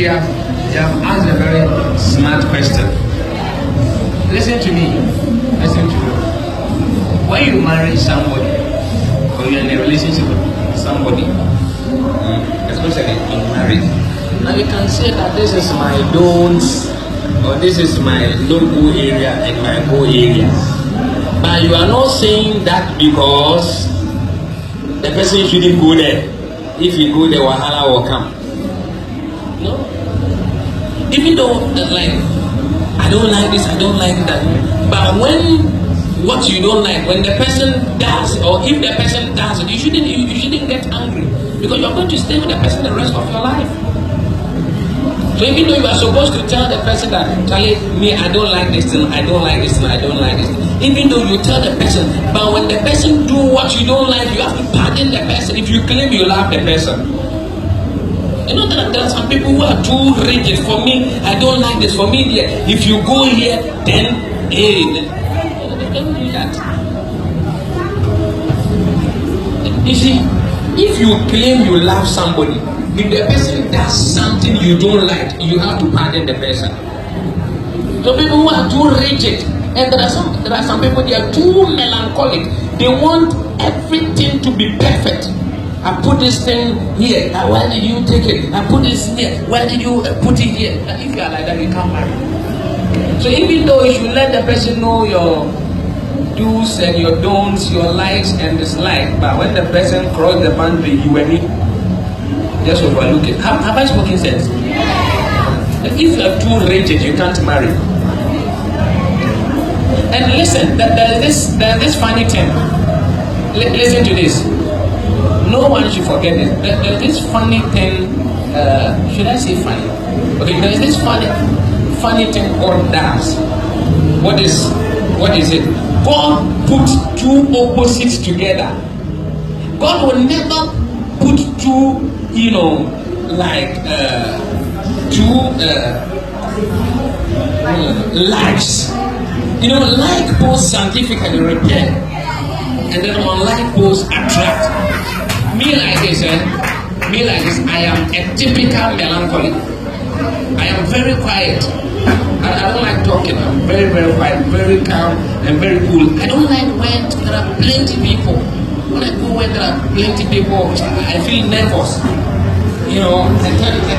you have asked a very smart question. Listen to me. Listen to me. When you marry somebody, or you're in a relationship with somebody, especially in marriage, now you can say that this is my don'ts, or this is my local area and my go area. But you are not saying that because the person shouldn't go there. If you go there, wahala will come. No. Even though, like, I don't like this, I don't like that. But when what you don't like, when the person does, or if the person does it, you shouldn't get angry, because you're going to stay with the person the rest of your life. So even though you are supposed to tell the person that, Charlie, me, I don't like this thing, I don't like this thing, I don't like this thing. Even though you tell the person, but when the person do what you don't like, you have to pardon the person. If you claim you love the person, you know that there are some people who are too rigid. For me, I don't like this. For me, if you go here, then hey, they don't do that. You see, if you claim you love somebody, if the person does something you don't like, you have to pardon the person. So people who are too rigid, and there are some people, they are too melancholic. They want everything to be perfect. I put this thing here. Why did you take it? I put this here. Why did you put it here? If you are like that, you can't marry. So even though you should let the person know your do's and your don'ts, your likes and dislikes, but when the person cross the boundary, you will need just overlook it. Have I spoken sense? If you are too rigid, you can't marry. And listen, there is this funny thing. Listen to this. No one should forget this. There's this funny thing. Should I say funny? Okay, there is this funny thing God does. What is it? God puts two opposites together. God will never put two, likes. Like poles scientifically repair, and then unlike poles attract. Me like this, I am a typical melancholic. I am very quiet. I don't like talking. I'm very, very quiet, very calm, and very cool. I don't like when there are plenty people. When I go where there are plenty people, I feel nervous. I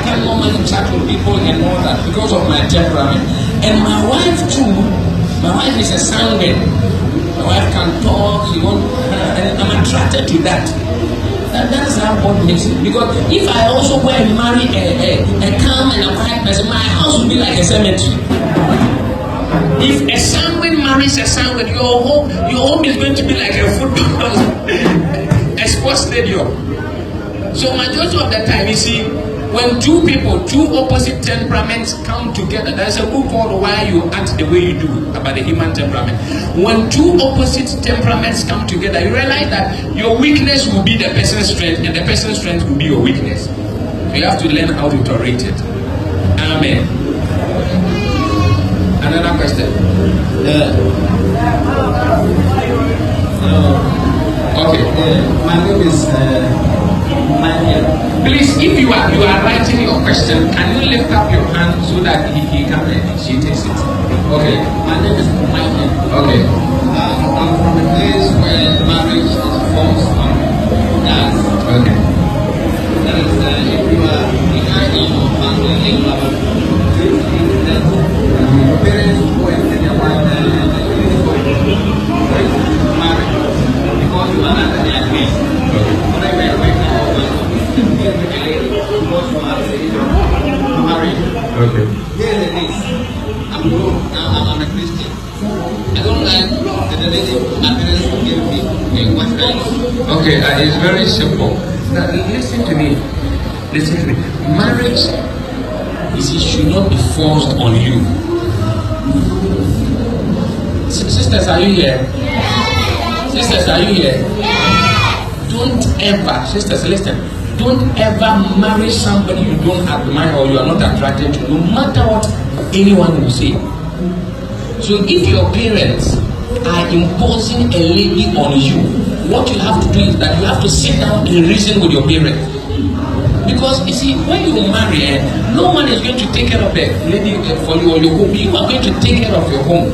can't normally chat with people and all that because of my temperament. And my wife too. My wife is a sanguine. My wife can talk. And I'm attracted to that. That's how God makes it. Because if I also go and marry a calm and a quiet person, my house will be like a cemetery. If a sanguine marries a sanguine, your home is going to be like a football, a sports stadium. So majority of the time, you see, when two opposite temperaments come together, there's a book called Why You Act the Way You Do about the human temperament. When two opposite temperaments come together, you realize that your weakness will be the person's strength, and the person's strength will be your weakness. So you have to learn how to tolerate it. Amen. Another question. Okay. My name is Please, if you are writing your question, can you lift up your hand so that he can she takes it? Okay. My name is Michael. Okay. I'm from a place where marriage is forced on us. Okay. That is, if you are behind your family and you have a great that your parents go and tell their wife that you go and marry because you are under their grace. But I went right now. Okay. Here's the thing. I'm a Christian. I don't like the lady my parents give me what right. Okay, it's very simple. Now listen to me. Marriage should not be forced on you. Sisters, are you here? Sisters, are you here? Don't ever, sisters, listen. Don't ever marry somebody you don't admire or you are not attracted to, no matter what anyone will say. So if your parents are imposing a lady on you, what you have to do is that you have to sit down and reason with your parents. Because you see, when you marry, no one is going to take care of the lady for you or your home. You are going to take care of your home.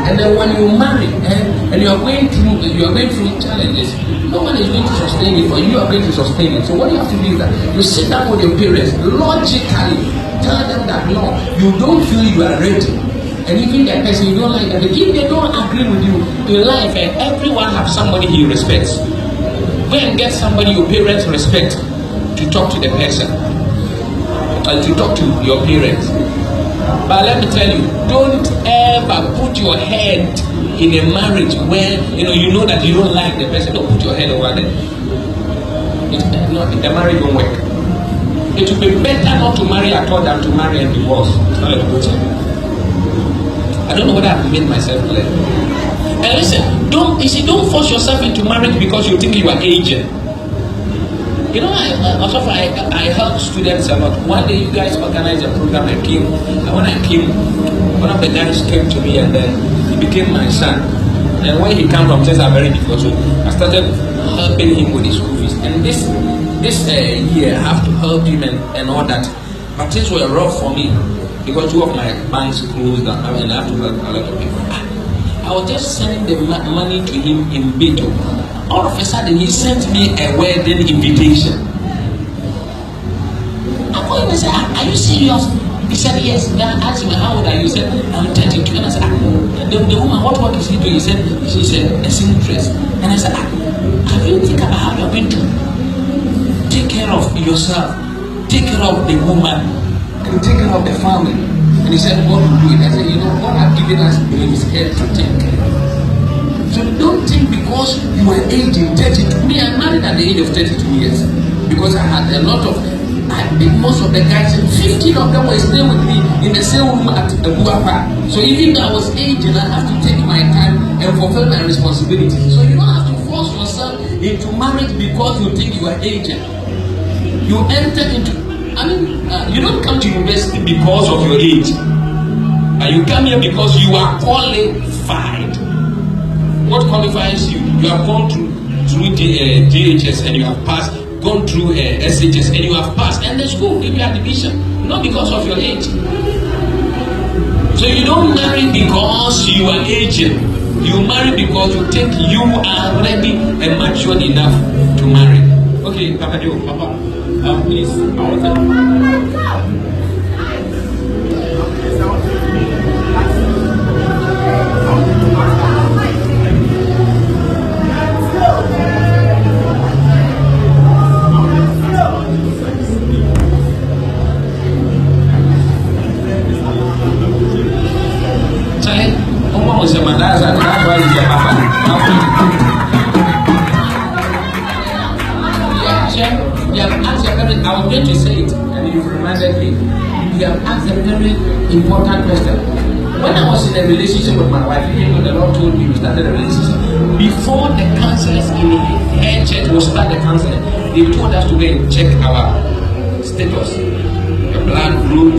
And then when you marry and you are going through challenges, no one is going to sustain it for you. You are going to sustain it. So what you have to do is that you sit down with your parents, logically tell them that no, you don't feel you are ready. And even that person you don't like that, if they don't agree with you in life, and everyone have somebody he respects. Go and get somebody your parents respect to talk to the person and to talk to your parents. But let me tell you, don't ever put your head in a marriage where you know that you don't like the person. Don't put your head over there. The marriage won't work. It will be better not to marry at all than to marry and divorce. It's not a good thing. I don't know whether I've made myself clear. And listen, don't force yourself into marriage because you think you are aging. I help students a lot. One day you guys organized a program. When I came, one of the guys came to me and then he became my son. And when he came from things are very difficult, so I started helping him with his school fees. And this year I have to help him and all that. But things were rough for me because two of my banks closed and I have to help a lot of people. I was just sending the money to him in Beto. All of a sudden, he sent me a wedding invitation. I called him and said, "Are you serious?" He said, "Yes." Then I asked him, "How old are you?" He said, "I'm 32." And I said, the woman, what work is he doing? He said, "She's a seamstress." And I said, "Have you think about how you're going to take care of yourself, take care of the woman, and take care of the family?" And he said, "God will do it." I said, God has given us his head to take care. So don't think because you are aging 32. Me, I married at the age of 32 years because I had a lot of. I think most of the guys, 15 of them were staying with me in the same room at the Buapa. So even though I was aging, I have to take my time and fulfill my responsibilities. So you don't have to force yourself into marriage because you think you are aging. You enter into. You don't come to university because of your age. You come here because you are qualified. What qualifies you? You have gone through DHS and you have passed, gone through SHS and you have passed, and the school give you admission, not because of your age. So you don't marry because you are aging. You marry because you think you are ready and matured enough to marry. Okay, Papa, please, I want to. I was going to say it, and you reminded me. You have asked a very important question. When I was in a relationship with my wife, even when the Lord told me we started a relationship, before the counselors in her church will start the counseling, they told us to go and check our status, the blood group,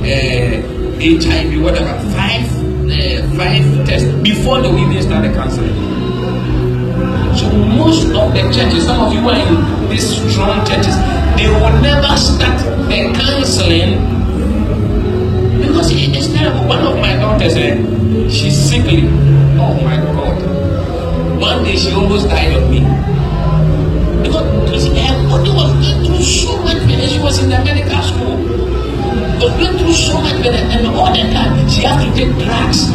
HIV, whatever, five tests before they will even start the counseling. So most of the churches, some of you are in these strong churches, they will never start the counseling because it's terrible. One of my daughters, she's sickly. Oh my God! One day she almost died of me because her body was going through so much pain. She was in the medical school, was going through so much pain, and all the time she has to take drugs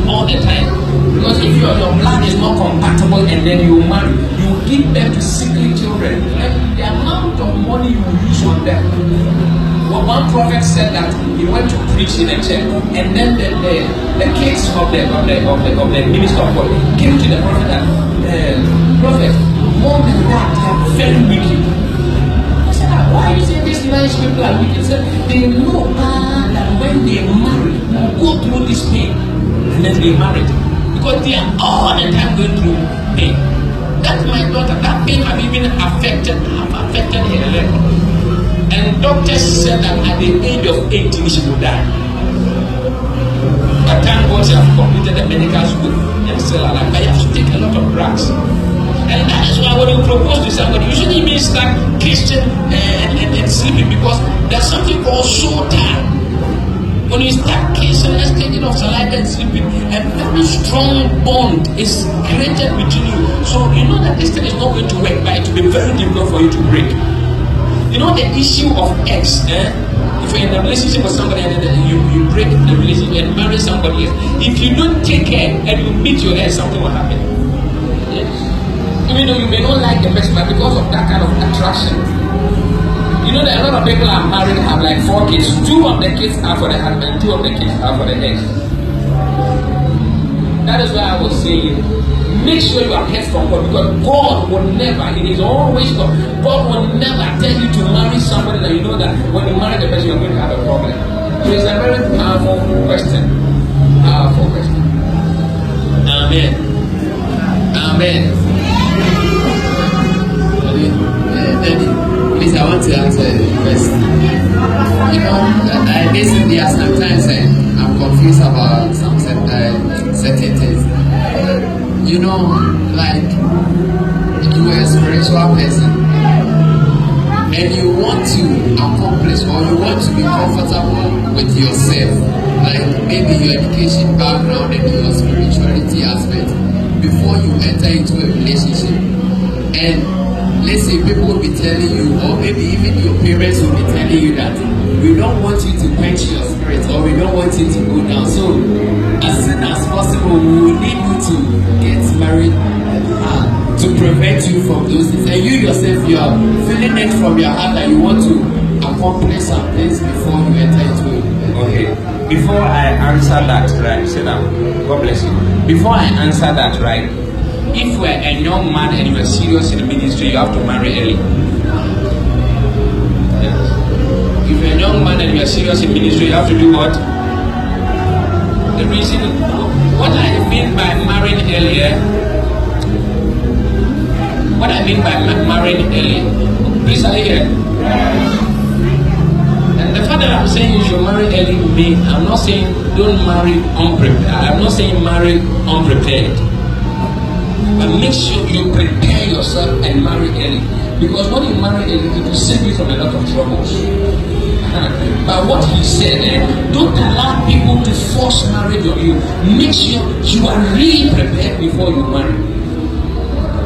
all the time. Because if your blood is not compatible and then you marry, you give birth to sickly children. And the amount of money you use on them. Well, one prophet said that he went to preach in a church, and then the kids of the minister of God came to the prophet and prophet, mom and dad are very wicked. I said, why are you saying these nice people are wicked? He said, they know that when they marry, go through this pain, and then they married. Because they are all the time going through pain. That's my daughter. That pain have even affected her leg. And doctors said that at the age of 18 she would die. But thank God she has completed the medical school and still alive. But you have to take a lot of drugs. And that is why when you propose to somebody, you shouldn't even start kissing and sleeping, because there's something called soul time. When you start kissing, exchanging of saliva and sleeping, a very strong bond is created between you. So you know that this thing is not going to work, but it will be very difficult for you to break. You know the issue of ex, if you're in a relationship with somebody and then you break the relationship and marry somebody else, if you don't take care and you meet your ex, something will happen. Yes. Even though you may not like the person, but because of that kind of attraction. You know that a lot of people are married have like 4 kids. 2 of the kids are for the husband, 2 of the kids are for the ex. That is why I was saying, make sure you are kept from God, because God will never, it is always God. God will never tell you to marry somebody that you know that when you marry the person you're going to have a problem. So it's a very powerful question. Powerful question. Amen. Amen. Daddy, please, I want to answer the question. You know, basically, sometimes I'm confused about some certain things. You know, like, you are a spiritual person and you want to accomplish, or you want to be comfortable with yourself, like maybe your education background and your spirituality aspect, before you enter into a relationship. And let's say people will be telling you, or maybe even your parents will be telling you that we don't want you to quench your spirit, or we don't want you to go down. So as soon as possible, we will need you to get married to prevent you from those things. And you yourself, you are feeling it from your heart that you want to accomplish some things before you enter into it. Okay. Before I answer that, right? Sit down. God bless you. Before I answer that, right? If you are a young man and you are serious in the ministry, you have to marry early. Yes. If you're a young man and you are serious in ministry, you have to do what? The reason, what I mean by marrying earlier, what I mean by marrying early, please are you here? And the fact that I'm saying you should marry early, I'm not saying don't marry unprepared. I'm not saying marry unprepared. But make sure you prepare yourself and marry early. Because when you marry early, it will save you from a lot of troubles. But what he said, don't allow people to force marriage on you. Make sure you are really prepared before you marry.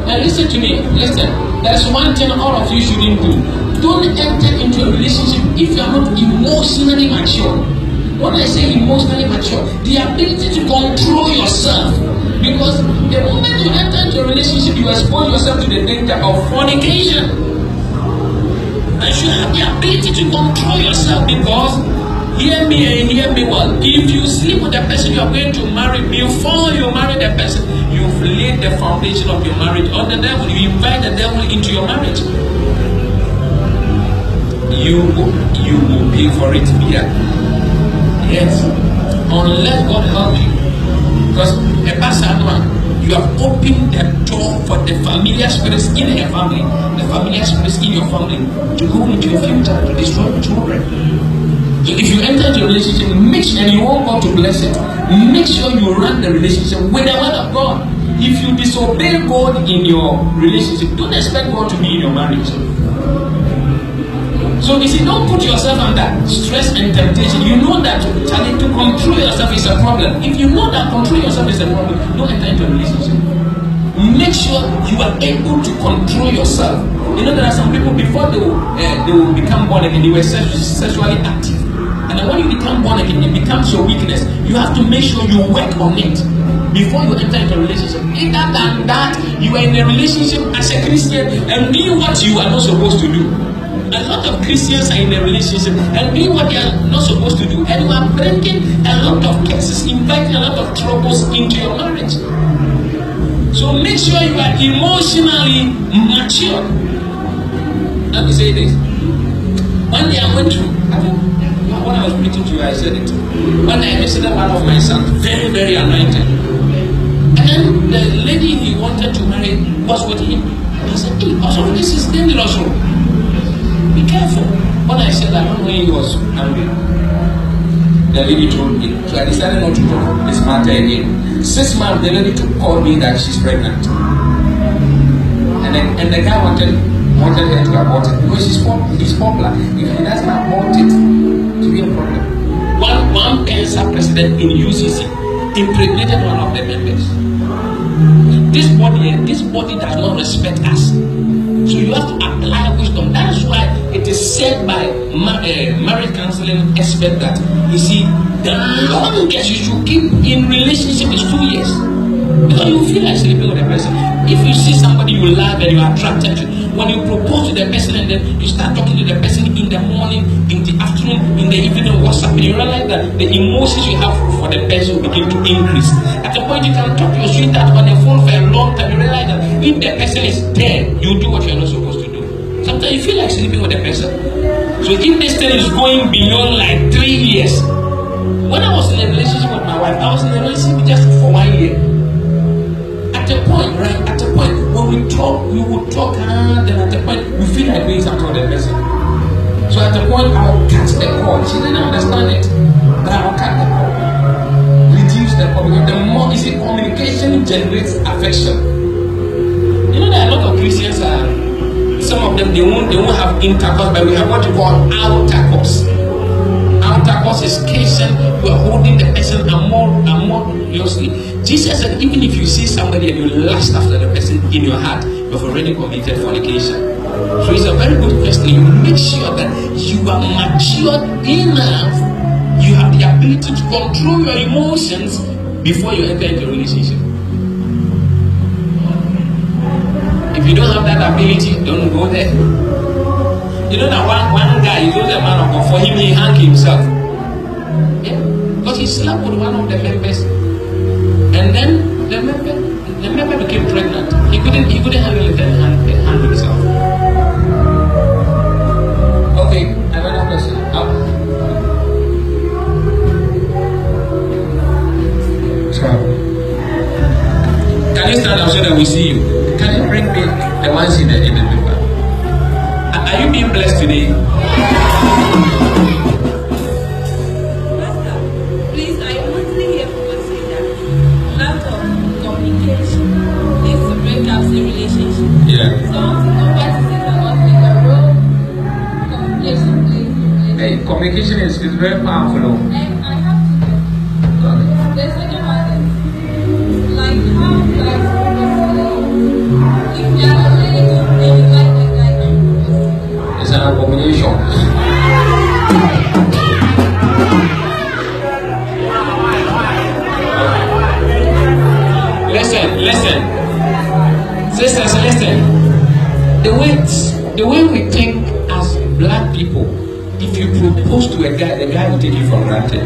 And listen to me, listen. There's one thing all of you shouldn't do. Don't enter into a relationship if you are not emotionally mature. When I say emotionally mature, the ability to control yourself. Because the moment you enter into a relationship, you expose yourself to the danger of fornication. And you have the ability to control yourself, because, hear me and hear me well, if you sleep with the person you are going to marry, before you marry the person, you've laid the foundation of your marriage on the devil. You invite the devil into your marriage. You will pay for it here. Yes. Unless God help you. Because a person, you have opened the door for the familiar spirits in your family, the familiar spirits in your family, to go into your future, to destroy your children. So if you enter into a relationship, make sure, and you want God to bless it, make sure you run the relationship with the word of God. If you disobey God in your relationship, don't expect God to be in your marriage. So you see, don't put yourself under stress and temptation. You know that to control yourself is a problem. If you know that control yourself is a problem, don't enter into a relationship. Make sure you are able to control yourself. You know, there are some people, before they will become born again, they were sexually active. And then when you become born again, it becomes your weakness. You have to make sure you work on it before you enter into a relationship. Either than that, you are in a relationship as a Christian and doing what you are not supposed to do. A lot of Christians are in a relationship and doing what they are not supposed to do, and you are bringing a lot of cases, inviting a lot of troubles into your marriage. So make sure you are emotionally mature. Let me say this. One day I went to, when I was preaching to you, I said it. One day I visited one of my sons, very, very anointed. And then the lady he wanted to marry was with him. And I said, hey, also this is dangerous. Be careful. When I said that, when he was angry, the lady told me. So I decided not to talk this matter again. 6 months, the lady called me that she's pregnant. And and the guy wanted her to abort it because he's popular. If he doesn't abort it, it will be a problem. One Pensa president in UCC impregnated one of the members. This body does not respect us. So you have to apply wisdom. That is why it is said by marriage counseling expert that, you see, the longest you should keep in relationship is 2 years. Because you feel like sleeping with a person. If you see somebody you love and you are attracted to, when you propose to the person and then you start talking to the person in the morning, in the afternoon, in the evening, WhatsApp, and you realize that the emotions you have for the person will begin to increase. At the point you can talk to your sweetheart on the phone for a long time, you realize that if the person is dead, you do what you're not supposed to do. Sometimes you feel like sleeping with the person. So if this thing is going beyond like 3 years, when I was in a relationship with my wife, I was in a relationship just for 1 year. At a point, right? At a point, when we talk, we would talk, and then at a point, we feel like doing something with the person. So at the point, I will cut the call. She didn't understand it, but I will cut the call. Reduce the call. Because the more, you see, communication generates affection. You know, there are a lot of Christians, some of them, they won't have intercourse, but we have what you call outer course. Outer course is kissing, you are holding the person and more closely. Jesus said, even if you see somebody and you lust after the person in your heart, you have already committed fornication. So it's a very good question. You make sure that you are matured enough. You have the ability to control your emotions before you enter into a relationship. If you don't have that ability, don't go there. You know that one guy, he was a man of God. For him, he hung himself. Yeah, because he slept with one of the members, and then the member became pregnant. He couldn't handle it and hang himself. Okay, another question. Can you stand up so that we see you? Can you bring me the ones in the paper? Are you being blessed today? Pastor, please, I mostly hear people say that lack of communication leads to breakups in relationships. Yeah. So I want to know what is it about the role communication plays. Hey, communication is very powerful. And I have to know. The second one is like how guys if you are already good and you like the guy and propose. It's an abomination. Listen. Sisters, listen. The way we think as black people, if you propose to a guy, the guy will take you for granted.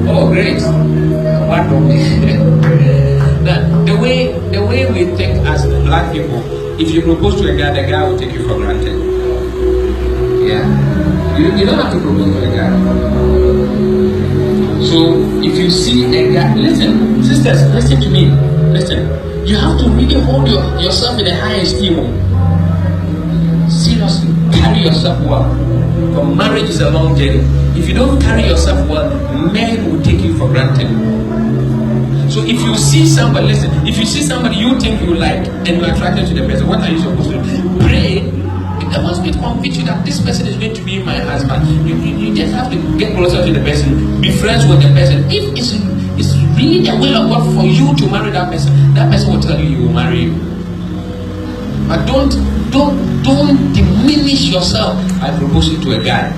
Oh, great. What don't the way we think as black people, if you propose to a guy, the guy will take you for granted. Yeah. You don't have to propose to a guy. So if you see a guy, listen, sisters, listen to me. Listen. You have to really hold yourself in a high esteem. Seriously, carry yourself well. But marriage is a long journey. If you don't carry yourself well, men will take you for granted. So if you see somebody, listen, if you see somebody you think you like and you're attracted to the person, what are you supposed to do? Pray. The Holy Spirit convince you that this person is going to be my husband. You just have to get closer to the person, be friends with the person. If it's really the will of God for you to marry that person will tell you he will marry you. But don't diminish yourself by proposing to a guy.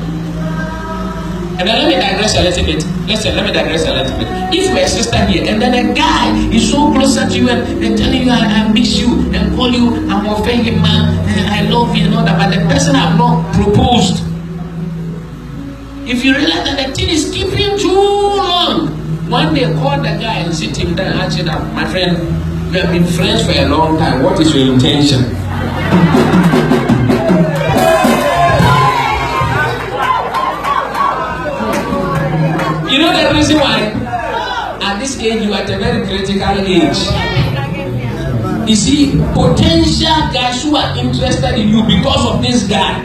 And then let me digress a little bit. Listen, let me digress a little bit. If you're a sister here and then a guy is so close to you and they're telling you I miss you and call you, I'm offended man, and I love you and all that, but the person have not proposed. If you realize that the thing is keeping too long, one day call the guy and sit him down and ask him that, my friend, we have been friends for a long time. What is your intention? You know the reason why? At this age, you are at a very critical age. You see, potential guys who are interested in you because of this guy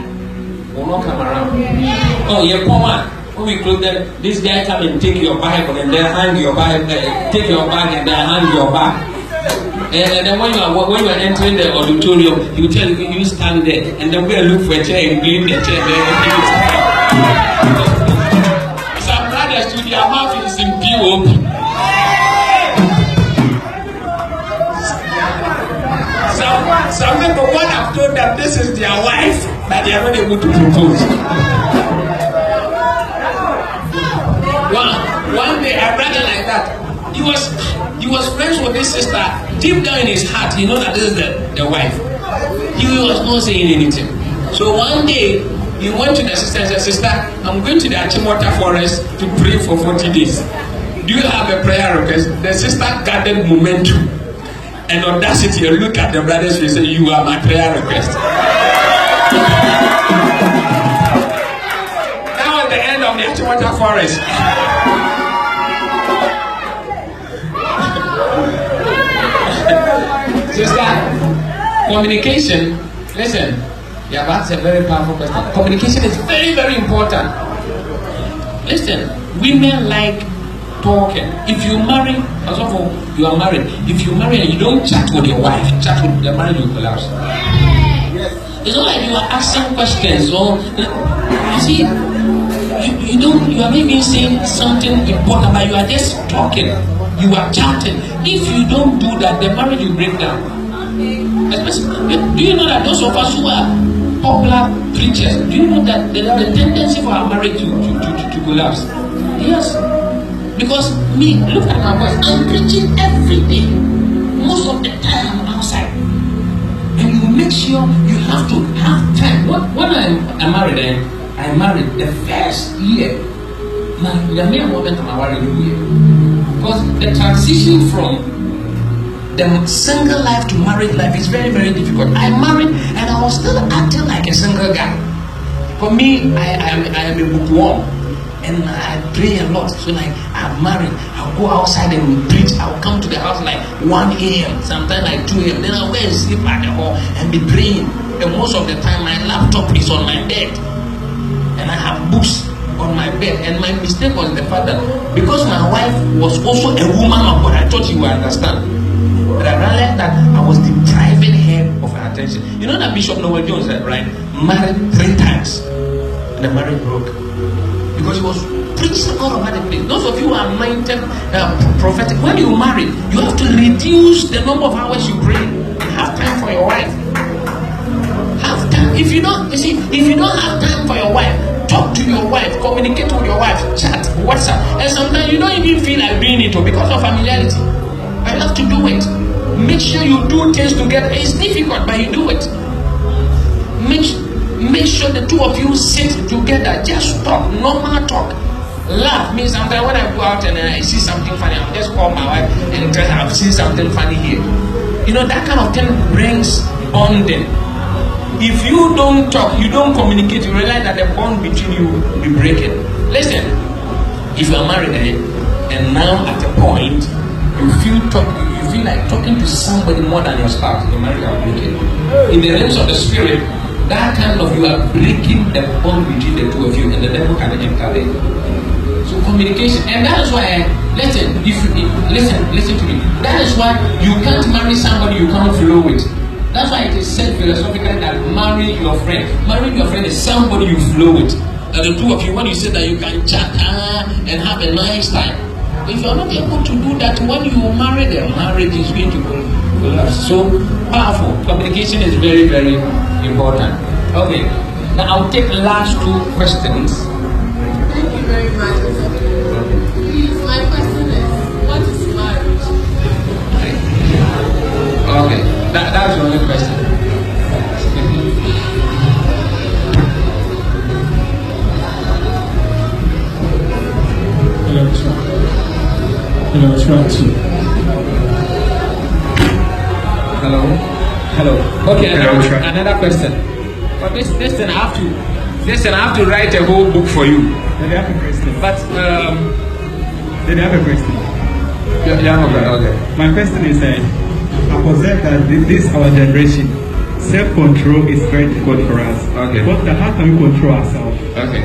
will not come around. Oh, yeah, come on. When we close them, this guy come and take your Bible and then hang your Bible, take your bag and then hang your bag. And then when you are entering the auditorium, he will tell you stand there, and then we look for a chair and clean the chair. Some brothers to their mouth is in POP. Some people would have told them this is their wife, but they are not able to propose. One day, a brother like that, he was friends with this sister. Deep down in his heart, he knows that this is the wife. He was not saying anything. So one day, he went to the sister and said, "Sister, I'm going to the Achimota forest to pray for 40 days. Do you have a prayer request?" The sister gathered momentum and audacity and look at the brother's face and say, "You are my prayer request." Now at the end of the Achimota forest, sister, communication, listen, yeah, that's a very powerful question. Communication is very, very important. Listen, women like talking. If you marry, first of all, you are married. If you marry and you don't chat with your wife, chat with the marriage will collapse. It's not like you are asking questions or you see, you are maybe saying something important, but you are just talking. You are chatting. If you don't do that, the marriage will break down. Especially, do you know that those of us who are popular preachers, do you know that there is a tendency for our marriage to collapse? Yes. Because me, look at my voice, I'm preaching every day. Most of the time I'm outside. And you make sure you have to have time. When I'm married, I married the first year. Now, the main moment I'm married here. Because the transition from the single life to married life is very, very difficult. I married and I was still acting like a single guy. For me, I am a bookworm and I pray a lot. So like I'm married, I'll go outside and preach. I'll come to the house like 1 a.m. sometimes like 2 a.m. Then I'll go and sleep at the hall and be praying. And most of the time my laptop is on my bed and I have books on my bed. And my mistake was the fact that because my wife was also a woman of God, I thought you would understand. But I realized that I was depriving her of her attention. You know that Bishop Noel Jones said, right? Married 3 times. And the marriage broke. Because he was preaching all over the place. Those of you who are anointed, prophetic, when you marry, you have to reduce the number of hours you pray. Have time for your wife. Have time. If you don't have time for your wife, talk to your wife, communicate with your wife, chat, WhatsApp. And sometimes you don't even feel like doing it because of familiarity. I have to do it. Make sure you do things together. It's difficult, but you do it. Make sure the two of you sit together. Just talk, normal talk. Laugh. Me sometimes when I go out and I see something funny, I'll just call my wife and tell her I've seen something funny here. You know, that kind of thing brings bonding. If you don't talk, you don't communicate, you realize that the bond between you will be breaking. Listen, if you are married and now at a point you feel like talking to somebody more than your spouse, your marriage are breaking. In the realms of the spirit, that kind of you are breaking the bond between the two of you, and the devil can enter there. So communication, and that is why listen to me. That is why you can't marry somebody you can't flow with. That's why it is said philosophically that marry your friend. Marrying your friend is somebody you flow with. And the two of you, when you say that you can chat and have a nice time. If you are not able to do that when you marry them, marriage is going to collapse. So powerful. Communication is very, very important. Okay. Now I'll take the last 2 questions. Thank you very much. Please, my question is, what is marriage? Okay. That's the only question. Hello. Okay. Another question. But this thing I have to write a whole book for you. Did I have a question? But Did I have a question? Okay. My question is, I observe that this our generation, self-control is very difficult for us. Okay. But how can we control ourselves? Okay.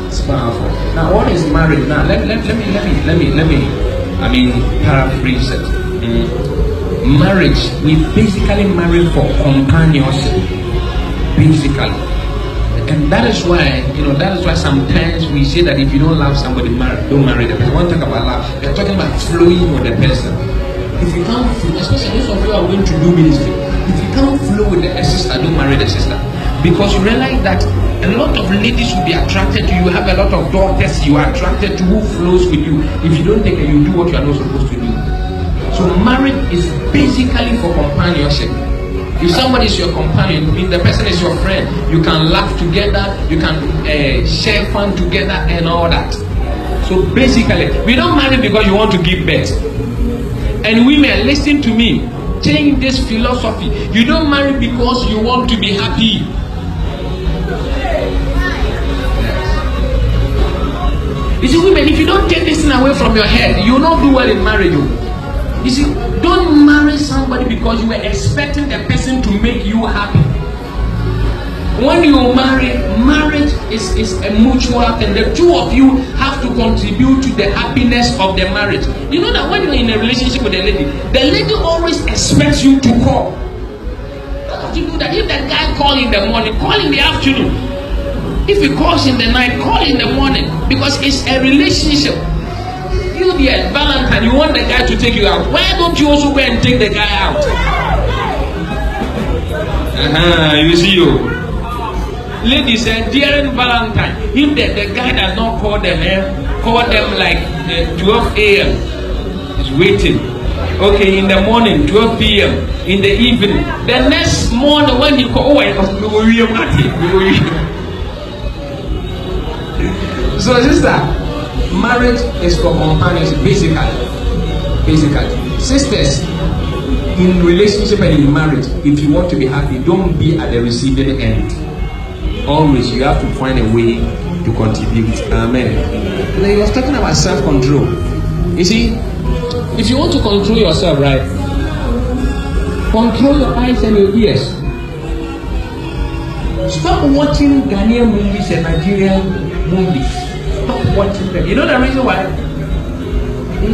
It's powerful. Now, what is marriage? Now, let me paraphrase it. Marriage, we basically marry for companionship. Basically. And that is why, sometimes we say that if you don't love somebody, don't marry the person. When we talk about love, we're talking about flowing with the person. If you can't flow, especially those of you who are going to do ministry, if you can't flow with a sister, don't marry the sister. Because you realize that a lot of ladies will be attracted to you. You have a lot of daughters you are attracted to who flows with you. If you don't take it, you do what you are not supposed to do. So marriage is basically for companionship. If somebody is your companion, if the person is your friend, you can laugh together, you can share fun together and all that. So basically, we don't marry because you want to give birth. And women, listen to me, change this philosophy. You don't marry because you want to be happy. You see, women, if you don't take this thing away from your head, you will not do well in marriage. You see, don't marry somebody because you were expecting the person to make you happy. When you marry, marriage is a mutual thing. The two of you have to contribute to the happiness of the marriage. You know that when you're in a relationship with a lady, the lady always expects you to call. Don't have to do that. If that guy calls in the morning, call in the afternoon. If he calls in the night, call in the morning. Because it's a relationship. You be a Valentine, you want the guy to take you out. Why don't you also go and take the guy out? You see you. Ladies said during Valentine, if the guy does not call them like 12 a.m. He's waiting. Okay, in the morning, 12 p.m. In the evening. The next morning when he call, so sister, marriage is for companionship, basically. Sisters, in relationship and in marriage, if you want to be happy, don't be at the receiving end. Always, you have to find a way to contribute. Amen. And he was talking about self-control. You see, if you want to control yourself, right, control your eyes and your ears. Stop watching Ghanaian movies and Nigerian movies. Stop watching them. You know the reason why?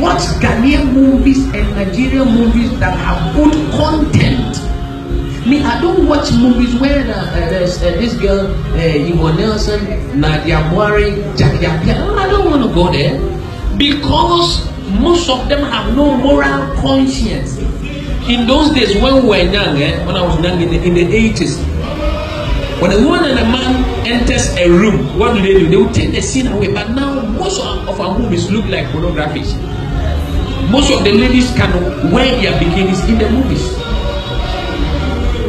Watch Ghanaian movies and Nigerian movies that have good content. Me, I don't watch movies where there's this girl, Yvonne Nelson, Nadia Buhari, Jackie Appiah. I don't want to go there because most of them have no moral conscience. In those days when we were young, when I was young in the 80s, when a woman and a man enters a room, what do? They will take the scene away. But now most of our movies look like pornographies. Most of the ladies can wear their bikinis in the movies.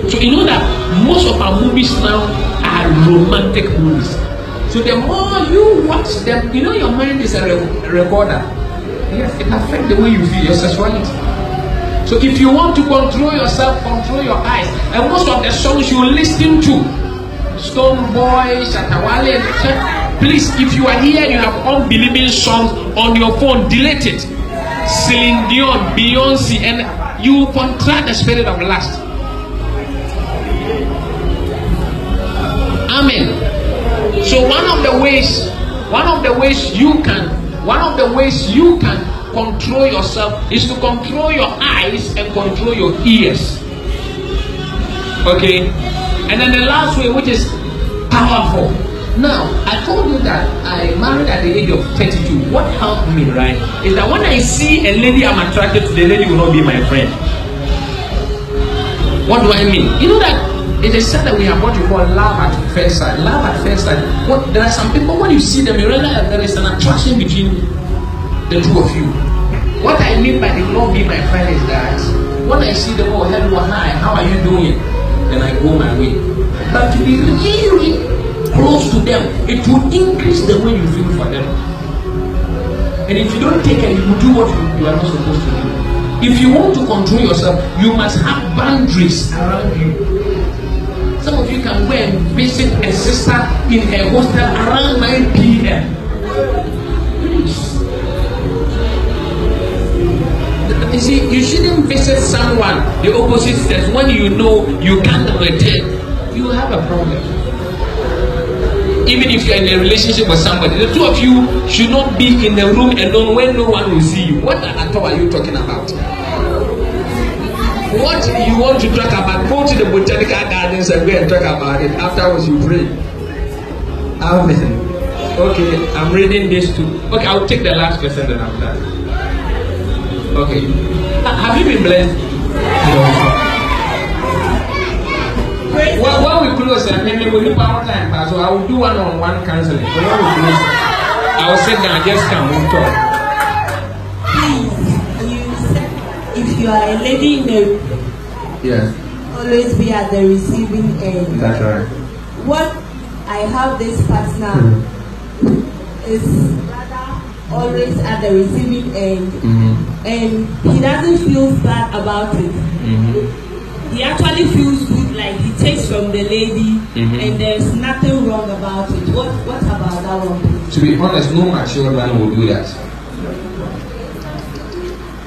So you know that most of our movies now are romantic movies. So the more you watch them, you know your mind is a recorder. Yes, it affects the way you feel, your sexuality. So if you want to control yourself, control your eyes. And most of the songs you listen to, Stone Boy, Shatawale, please, if you are here and you have unbelieving songs on your phone, delete it. Celine Dion, Beyonce, and you will contract the spirit of lust. Amen. So one of the ways you can control yourself is to control your eyes and control your ears. Okay? And then the last way, which is powerful. Now, I told you that I married at the age of 32. What helped me, right, is that when I see a lady I'm attracted to, the lady will not be my friend. What do I mean? You know that it is said that we have what you call love at first sight. Love at first sight. There are some people, when you see them, you realize that there is an attraction between the two of you. What I mean by the Lord be my friend is that when I see them, oh, hello, hi, how are you doing? Then I go my way. But to be really close to them, it will increase the way you feel for them. And if you don't take it, you will do what you are not supposed to do. If you want to control yourself, you must have boundaries around you. Some of you can go and visit a sister in a hostel around 9 p.m. Please. You see, you shouldn't visit someone, the opposite sex, when you know you can't return. You will have a problem. Even if you are in a relationship with somebody, the two of you should not be in a room alone when no one will see you. What at all are you talking about? what you want to talk about, go to the botanical gardens and go and talk about it. Afterwards, you pray. Amen. Okay, I'm reading this too. Okay, I'll take the last question then I'm done. Okay. Have you been blessed? When we close, maybe we'll keep our time, so I will do one-on-one counseling. But when we close, I will sit down, just come, we'll talk. Please, you said if you are a lady in a always be at the receiving end. That's right. What I have this partner is rather always at the receiving end, and he doesn't feel bad about it. He actually feels good, like he takes from the lady, and there's nothing wrong about it. What about that one? To be honest, no mature man will do that.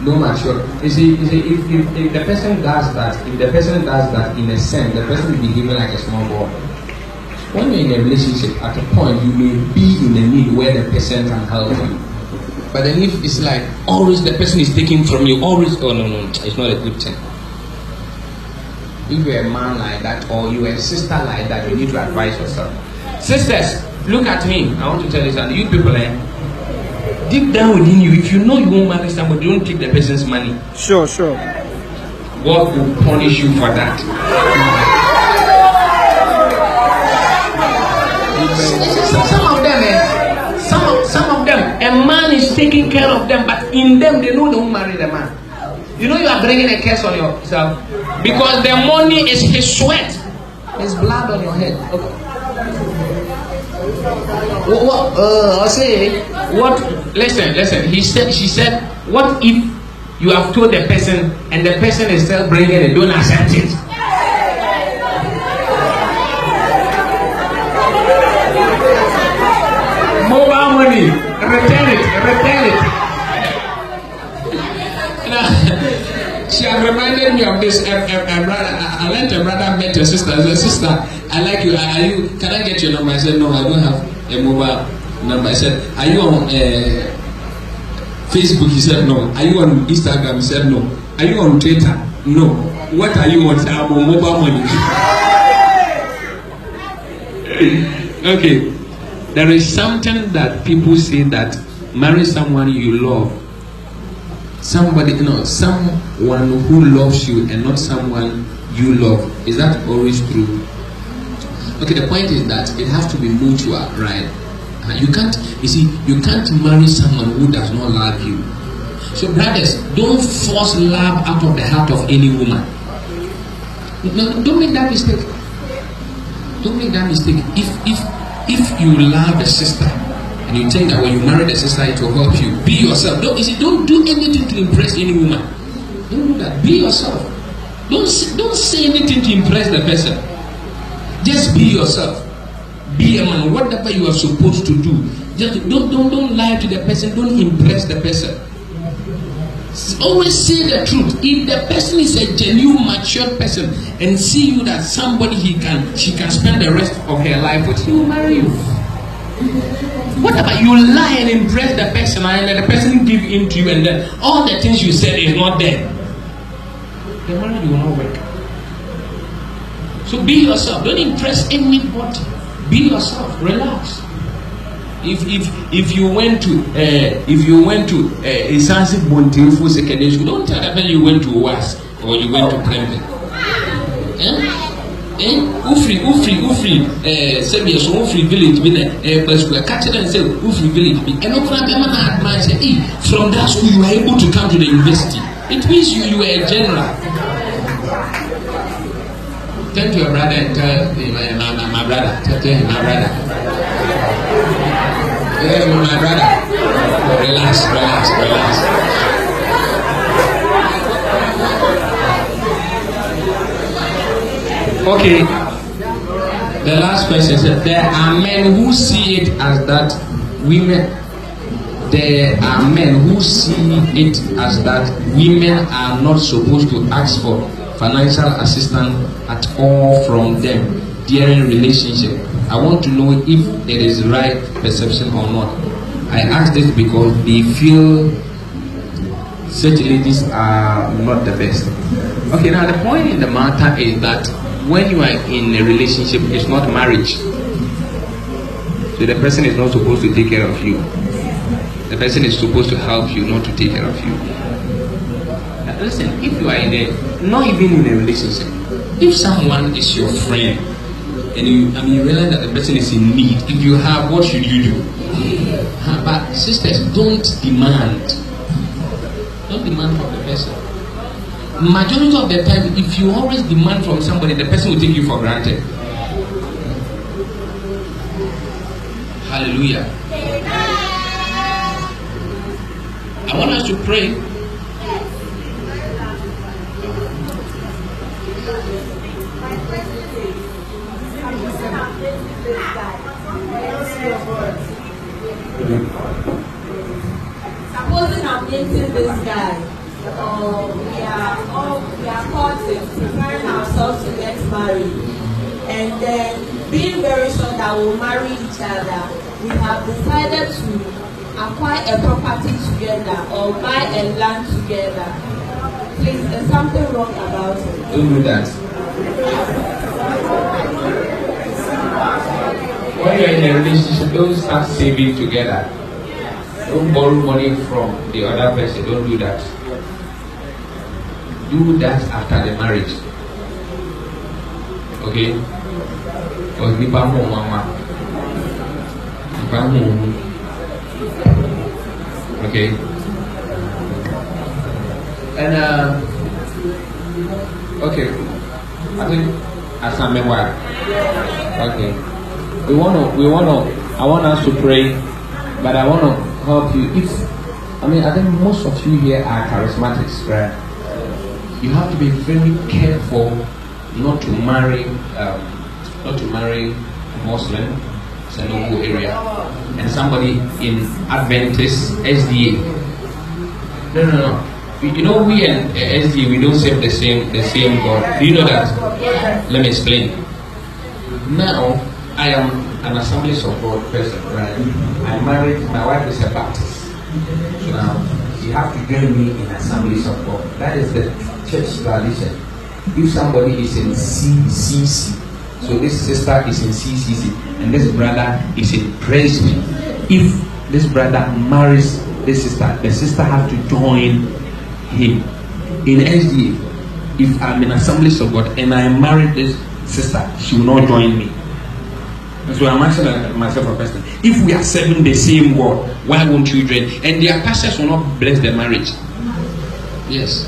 No mature. You see, if the person does that, in a sense, the person is behaving like a small boy. When you're in a relationship, at a point you may be in a need where the person can help you. But then if it's like always the person is taking from you, always, oh no, it's not a good thing. If you're a man like that or you're a sister like that, you need to advise yourself. Sisters, look at me. I want to tell you something. You people, deep down within you, if you know you won't marry somebody, don't take the person's money. Sure. God will punish you for that. Some of them, a man is taking care of them, but in them they know they won't marry the man. You know you are bringing a curse on yourself because the money is his sweat, his blood on your head. Okay. Listen. She said, what if you have told the person and the person is still bringing it? Don't accept it. Mobile money, return it. She had reminded me of this. I let a brother met your sister. I said, sister, I like you. Can I get your number? I said, no, I don't have a mobile number. I said, are you on Facebook? He said, no. Are you on Instagram? He said, no. Are you on Twitter? No. What are you on? I'm on mobile money. Okay. There is something that people say that marry someone you love. Someone who loves you and not someone you love. Is that always true? Okay, the point is that it has to be mutual, right? You can't marry someone who does not love you. So brothers, don't force love out of the heart of any woman. No, don't make that mistake. Don't make that mistake. If you love a sister and you think that when you marry the sister it will help you, be yourself. Don't do anything to impress any woman. Don't do that. Be yourself. Don't say anything to impress the person. Just be yourself. Be a man. Whatever you are supposed to do, just don't lie to the person. Don't impress the person. Always say the truth. If the person is a genuine, mature person and see you that somebody she can spend the rest of her life with, he will marry you. What about you lie and impress the person and then the person give in to you and then all the things you said is not there? The marriage will not work. So be yourself. Don't impress anybody. Be yourself. Relax. If you went to Isansi Bontefu Secondary School, don't tell them you went to UAS or you went to primary. Ufri village be there. Catch it and say Ufri village be. And man say, from that school you were able to come to the university. It means you were a general. Turn to your brother and tell my brother. Tell him my brother. My brother. Relax. Okay. The last question said there are men who see it as that women. There are men who see it as that women are not supposed to ask for financial assistance at all from them during relationship. I want to know if it is right perception or not. I ask this because they feel such ladies are not the best. Okay, now the point in the matter is that when you are in a relationship, it's not marriage. So the person is not supposed to take care of you. The person is supposed to help you, not to take care of you. Now listen, if you are in a, not even in a relationship, if someone is your friend and you realize that the person is in need, if you have, what should you do? But sisters, don't demand. Don't demand from the person. Majority of the time, if you always demand from somebody, the person will take you for granted. Hallelujah. I want us to pray. Supposing I'm dating this guy, we are courting, preparing ourselves to get married, and then being very sure that we'll marry each other, we have decided to acquire a property together or buy a land together. Please, there's something wrong about it. Don't do that. When you're in a relationship, don't start saving together. Don't borrow money from the other person. Don't do that. Do that after the marriage. Okay? Because okay? And okay. I think as a memoir. Okay. I want us to pray, but I want to help you. I think most of you here are charismatics, right? You have to be very careful not to marry Muslim, Sanogo area, and somebody in Adventist SDA. No. You know, we and SDA, we don't serve the same God. Do you know that? Let me explain. Now, I am an Assemblies of God person, right? I'm married, my wife is a Baptist. So now, you have to join me in Assemblies of God. That is the church tradition. If somebody is in CCC, so this sister is in CCC, and this brother is in Presby. If this brother marries this sister, the sister has to join him. In SDA, if I'm in Assemblies of God and I marry this sister, she will not join me. So I'm asking myself a question. If we are serving the same God, why won't you join? And their pastors will not bless the marriage. Yes.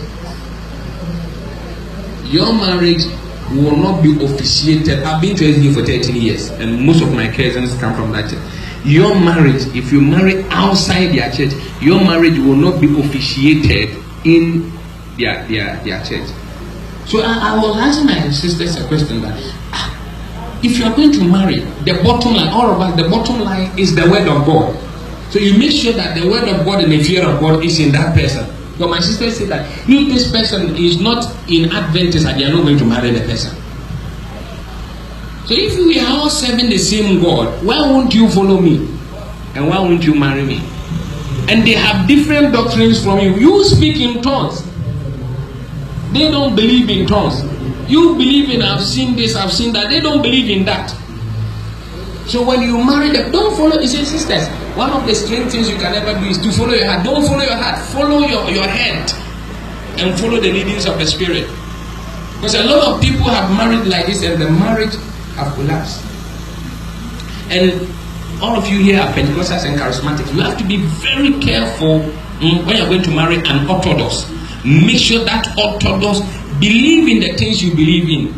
Your marriage will not be officiated. I've been to SDA for 13 years, and most of my cousins come from that church. Your marriage, if you marry outside their church, your marriage will not be officiated in their church. So I was asking my sisters a question that if you are going to marry, the bottom line, all of us, the bottom line is the word of God. So you make sure that the word of God and the fear of God is in that person. But my sister said that if this person is not in Adventist, they are not going to marry the person. So if we are all serving the same God, why won't you follow me? And why won't you marry me? And they have different doctrines from you. You speak in tongues. They don't believe in tongues. You believe in I've seen this, I've seen that. They don't believe in that. So when you marry them, don't follow. You say, sisters, one of the strange things you can never do is to follow your heart. Don't follow your heart. Follow your head. And follow the leadings of the Spirit. Because a lot of people have married like this and the marriage have collapsed. And all of you here are Pentecostals and Charismatics. You have to be very careful when you're going to marry an Orthodox. Make sure that Orthodox believe in the things you believe in.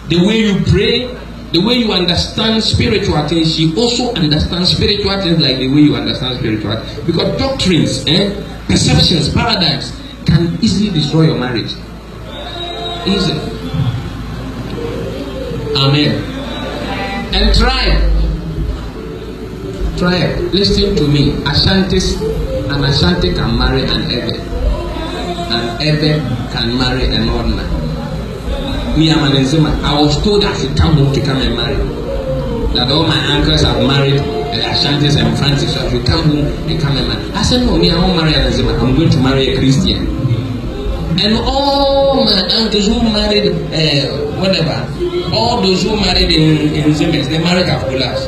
The way you pray, the way you understand spiritual things, she also understands spiritual things like the way you understand spiritual things. Because doctrines, perceptions, paradigms can easily destroy your marriage. Easily. Amen. And try. Listen to me. An Ashanti can marry an Ebe. An Ebe can marry an Ordner. Me, I'm an Enzima. I was told I should come home to come and marry. That all my uncles have married the Ashantis and Francis, so if you come home, become a man. I said, no, me, I won't marry an Azima. I'm going to marry a Christian. And all my uncles who married, whatever, all those who married in Zimbabwe, they married Kafulas.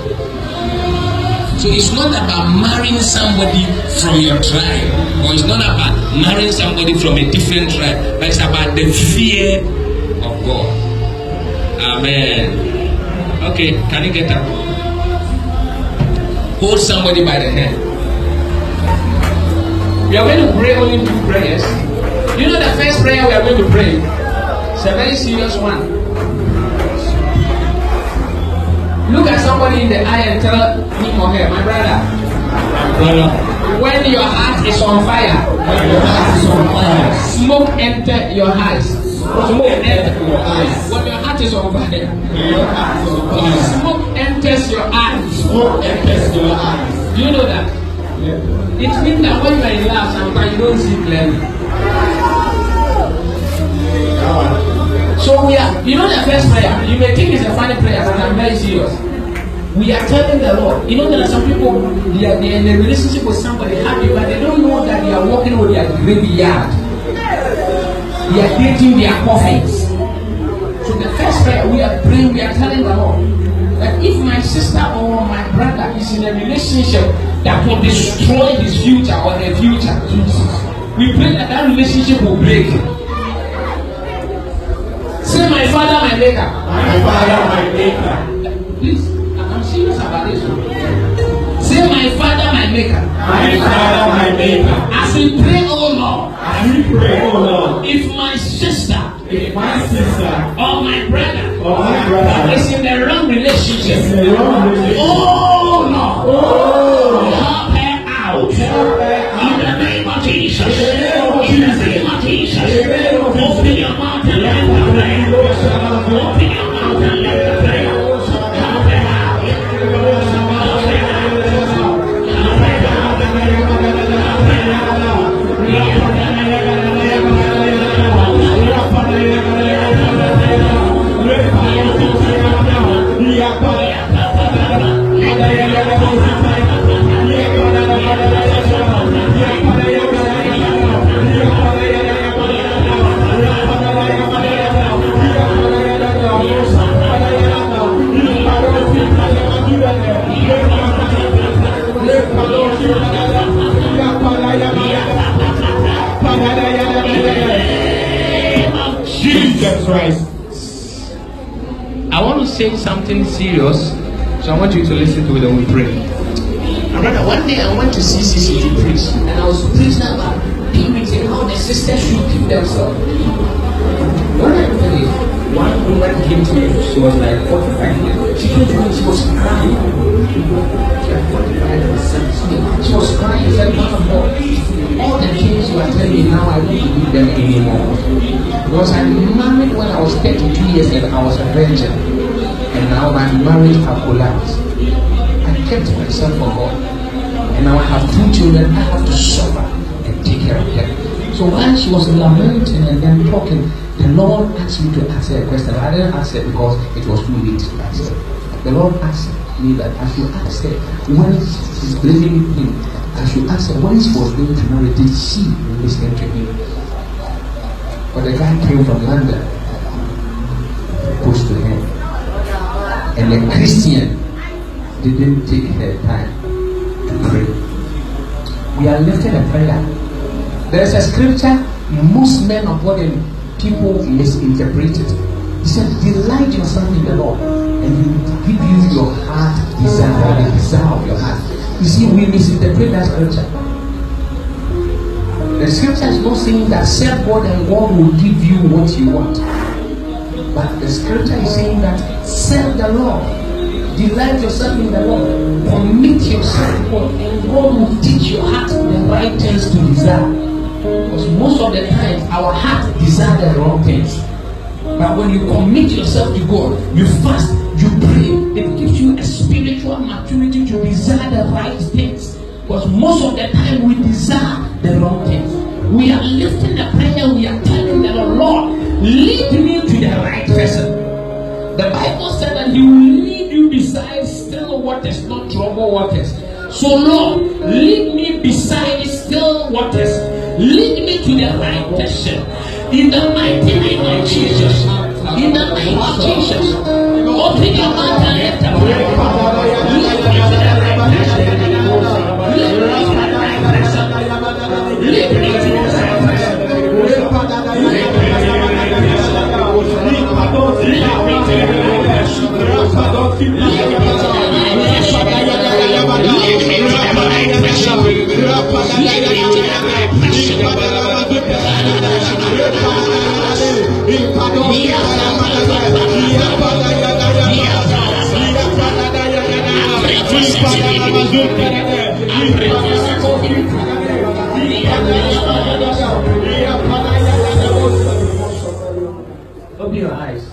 So it's not about marrying somebody from your tribe, or it's not about marrying somebody from a different tribe, but it's about the fear of God. Amen. Okay, can you get up? Hold somebody by the hand. We are going to pray only 2 prayers. You know the first prayer we are going to pray? It's a very serious one. Look at somebody in the eye and tell him or her, my brother, when your heart is on fire, smoke enter your eyes. Smoke enter your eyes. When your heart is on fire, smoke enters your eyes. Smoke enters your eyes. Do you know that? It means that when you are in love, sometimes you don't see clearly. So we are, you know the first prayer, you may think it's a funny prayer, but I'm very serious. We are telling the Lord, you know there are some people, they are in a relationship with somebody happy, but they don't know that they are walking with their graveyard. They are dating their coffins. So the first prayer we are praying, we are telling the Lord that if my sister or my brother is in a relationship that will destroy his future or their future, we pray that that relationship will break. Say, my father, my maker. My father, my maker. Please, I'm serious about this. Say, my father, my maker. My father, my maker. As we pray, oh Lord. As we pray, oh Lord. If my sister or my brother is in the wrong relationship, oh Lord, help her out. In the name of Jesus. In the name of Jesus. Open your mouth and let the prayer. Open your mouth and let the prayer. Help her out. Help her Jesus Christ. I want to say something serious, so I want you to listen to it when we pray. My brother, one day I went to CCC to preach, and I was preaching about purity, how the sisters should keep themselves. When I tell you, one woman came to me, she was like 45 years. She came to me, she was crying. She had 45 and 17. She was crying, she said, "Man of God, all the things you are telling me now, I don't believe them anymore. Because I married when I was 32 years and I was a virgin. And now my marriage has collapsed. I kept myself for God. And now I have 2 children, I have to suffer and take care of them." So while she was lamenting and then talking, the Lord asked me to ask her a question. I didn't ask her because it was too late to ask her. The Lord asked me that I should ask her when she's believing in him. I should ask her when she was going to marry, did she listen to him? But the guy came from London, proposed to him. And the Christian didn't take her time to pray. We are lifting a prayer. There's a scripture most men of God and people misinterpret it. He said, delight yourself in the Lord, and he will give you your heart desire, the desire of your heart. You see, we misinterpret that scripture. The scripture is not saying that serve God and God will give you what you want. But the scripture is saying that serve the Lord. Delight yourself in the Lord. Commit yourself to God, and God will teach your heart the right things to desire. Because most of the time, our heart desires the wrong things. But when you commit yourself to God, you fast, you pray, it gives you a spiritual maturity to desire the right things. Because most of the time, we desire the wrong things. We are lifting the prayer, we are telling the Lord, lead me to the right person. The Bible said that He will lead you beside still waters, not troubled waters. So Lord, lead me beside still waters. Lead me to the right direction. In the mighty name of Jesus. In the name of Jesus. Open your mouth and lift up prayer. Lead me to the right direction. Lead me to the right direction. Lead me to the right direction. Open your eyes.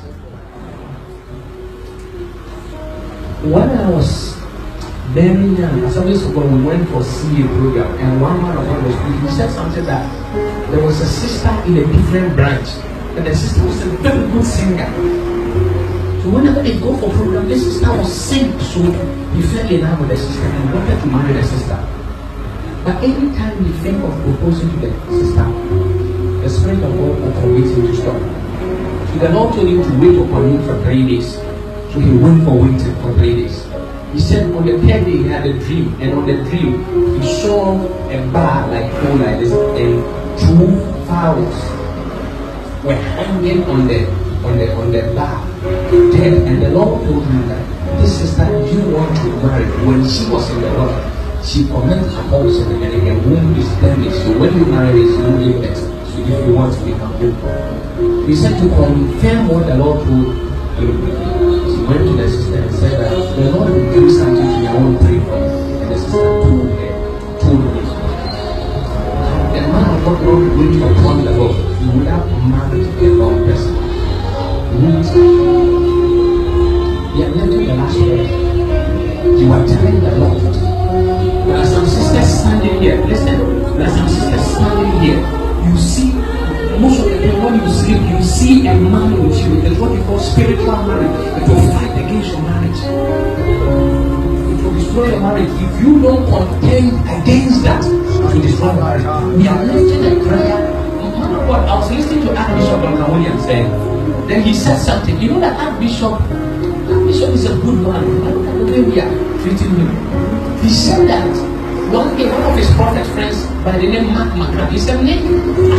When I was very young, some years ago, we went for a CA program, and one man of God was speaking. He said something that there was a sister in a different branch, and the sister was a very good singer. So whenever they go for program, this sister was sing. So he fell in love with the sister and wanted to marry the sister. But every time he think of proposing to the sister, the Spirit of God will commit him to stop. So the Lord told him to wait upon him for 3 days. So he went for waiting for 3 days. He said on the 3rd day he had a dream, and on the dream he saw a bar like this, and 2 fowls were hanging on the bar, dead. And the Lord told him that this sister you want to marry. When she was in the Lord, she commented her horse and her womb is damaged. So when you marry this, you will live better. So if you want to become good, he said to confirm what the Lord told him. She went to the sister and said that the Lord will do something to your own prayer. And the sister told me. The man of God not went upon the Lord. He would have married a wrong person. We are letting the last word. You are telling the Lord. There are some sisters standing here. Listen, there are some sisters standing here. You see, most of the time when you sleep, you see a man with you. That's what we call spiritual marriage. It will fight against your marriage. It will destroy your marriage. If you don't contend against that, it will destroy marriage. We are lifting a prayer. Man of God, I was listening to Archbishop Dr. Williams saying, then he said something. You know that Archbishop is a good man. I look at the way we are treating him. He said that one day one of his prophet friends by the name Mark McGrath, he said, Nick, I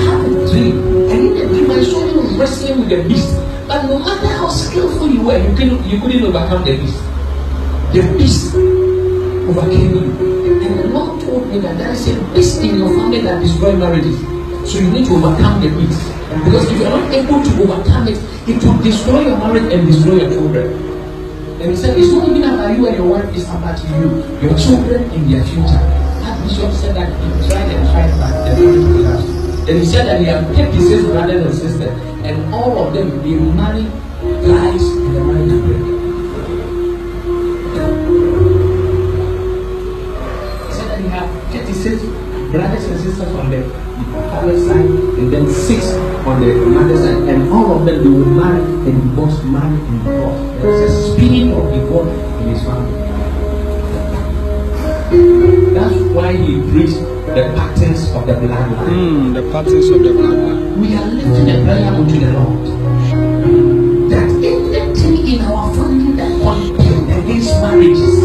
have a dream. And in the dream I saw you wrestling with the beast. But no matter how skillful you were, you couldn't overcome the beast. The beast overcame you. And the Lord told me that there is a beast in your family that destroys marriages. So you need to overcome the beast. Because if you are not able to overcome it, it will destroy your marriage and destroy your children. And he said, it's not even about you and your wife, it's about you, your children in their future. That bishop said that he tried and tried, but the marriage collapsed. Then he said that he had 56 brothers and sisters, and all of them they married guys in the marriage break. He said that he had 56 brothers and sisters on the father's side, and then 6 on the mother's side, and all of them they will marry and divorce, marry and divorce. There is a spirit of divorce in his family. That's why he preached the patterns of the bloodline. The patterns of the bloodline. We are lifting a prayer unto the Lord that anything in our family that contend against marriages,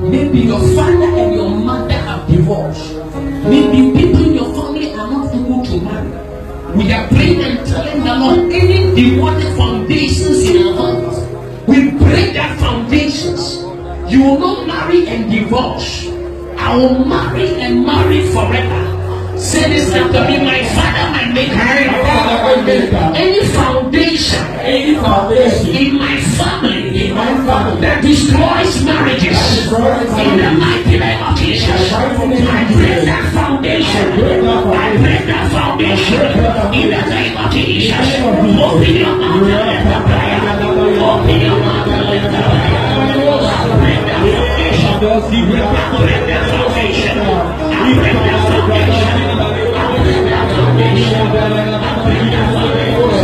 maybe your father and your mother have divorced, maybe people in your family are not able to marry. We are praying and telling the Lord any demonic foundations in our families, we break that foundations. You will not marry and divorce. I will marry and marry forever. Say this after me, my father, my maker. Any foundation in my family that destroys marriages, in the mighty name of Jesus, I break that foundation. I break that foundation in the name of Jesus. Open your mouth and let the prayer. Open your mouth and let the prayer. I break that foundation. I break that foundation. I break that foundation. I break that foundation. I break that foundation.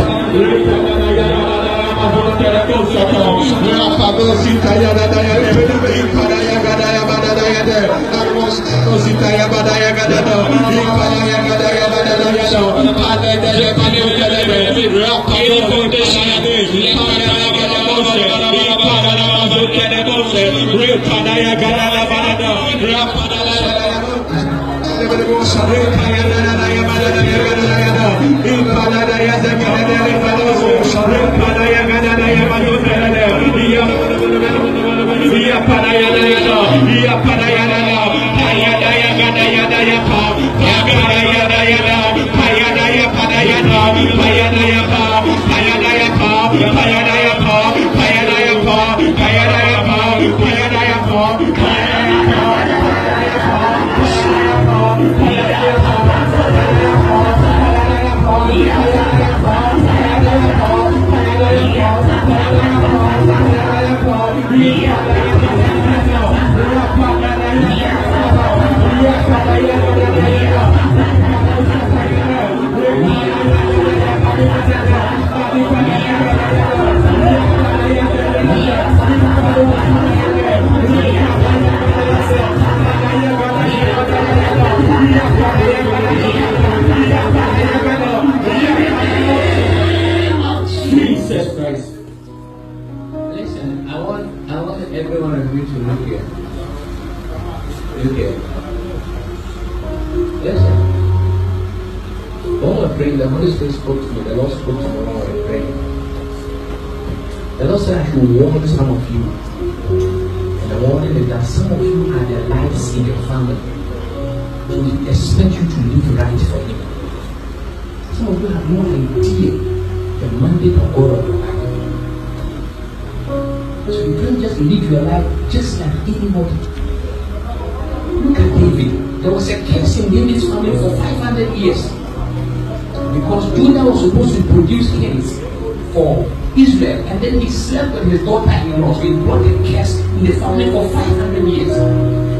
Jesus Christ. Listen, I want everyone of you to look here. Look here. Listen. When we're praying, the Holy Spirit spoke to me. The Lord spoke to me when we were praying. The Lord said I should warn some of you. And the warning is that some of you are the lights in your family. So we expect you to live right for Him. Some of you have no idea the mandate of God on your life. So you can't just live your life just like anybody. Look at David. There was a case in David's family for 500 years. Because Judah was supposed to produce kings for Israel, and then he slept with his daughter-in-law, so he brought a curse in the family for 500 years.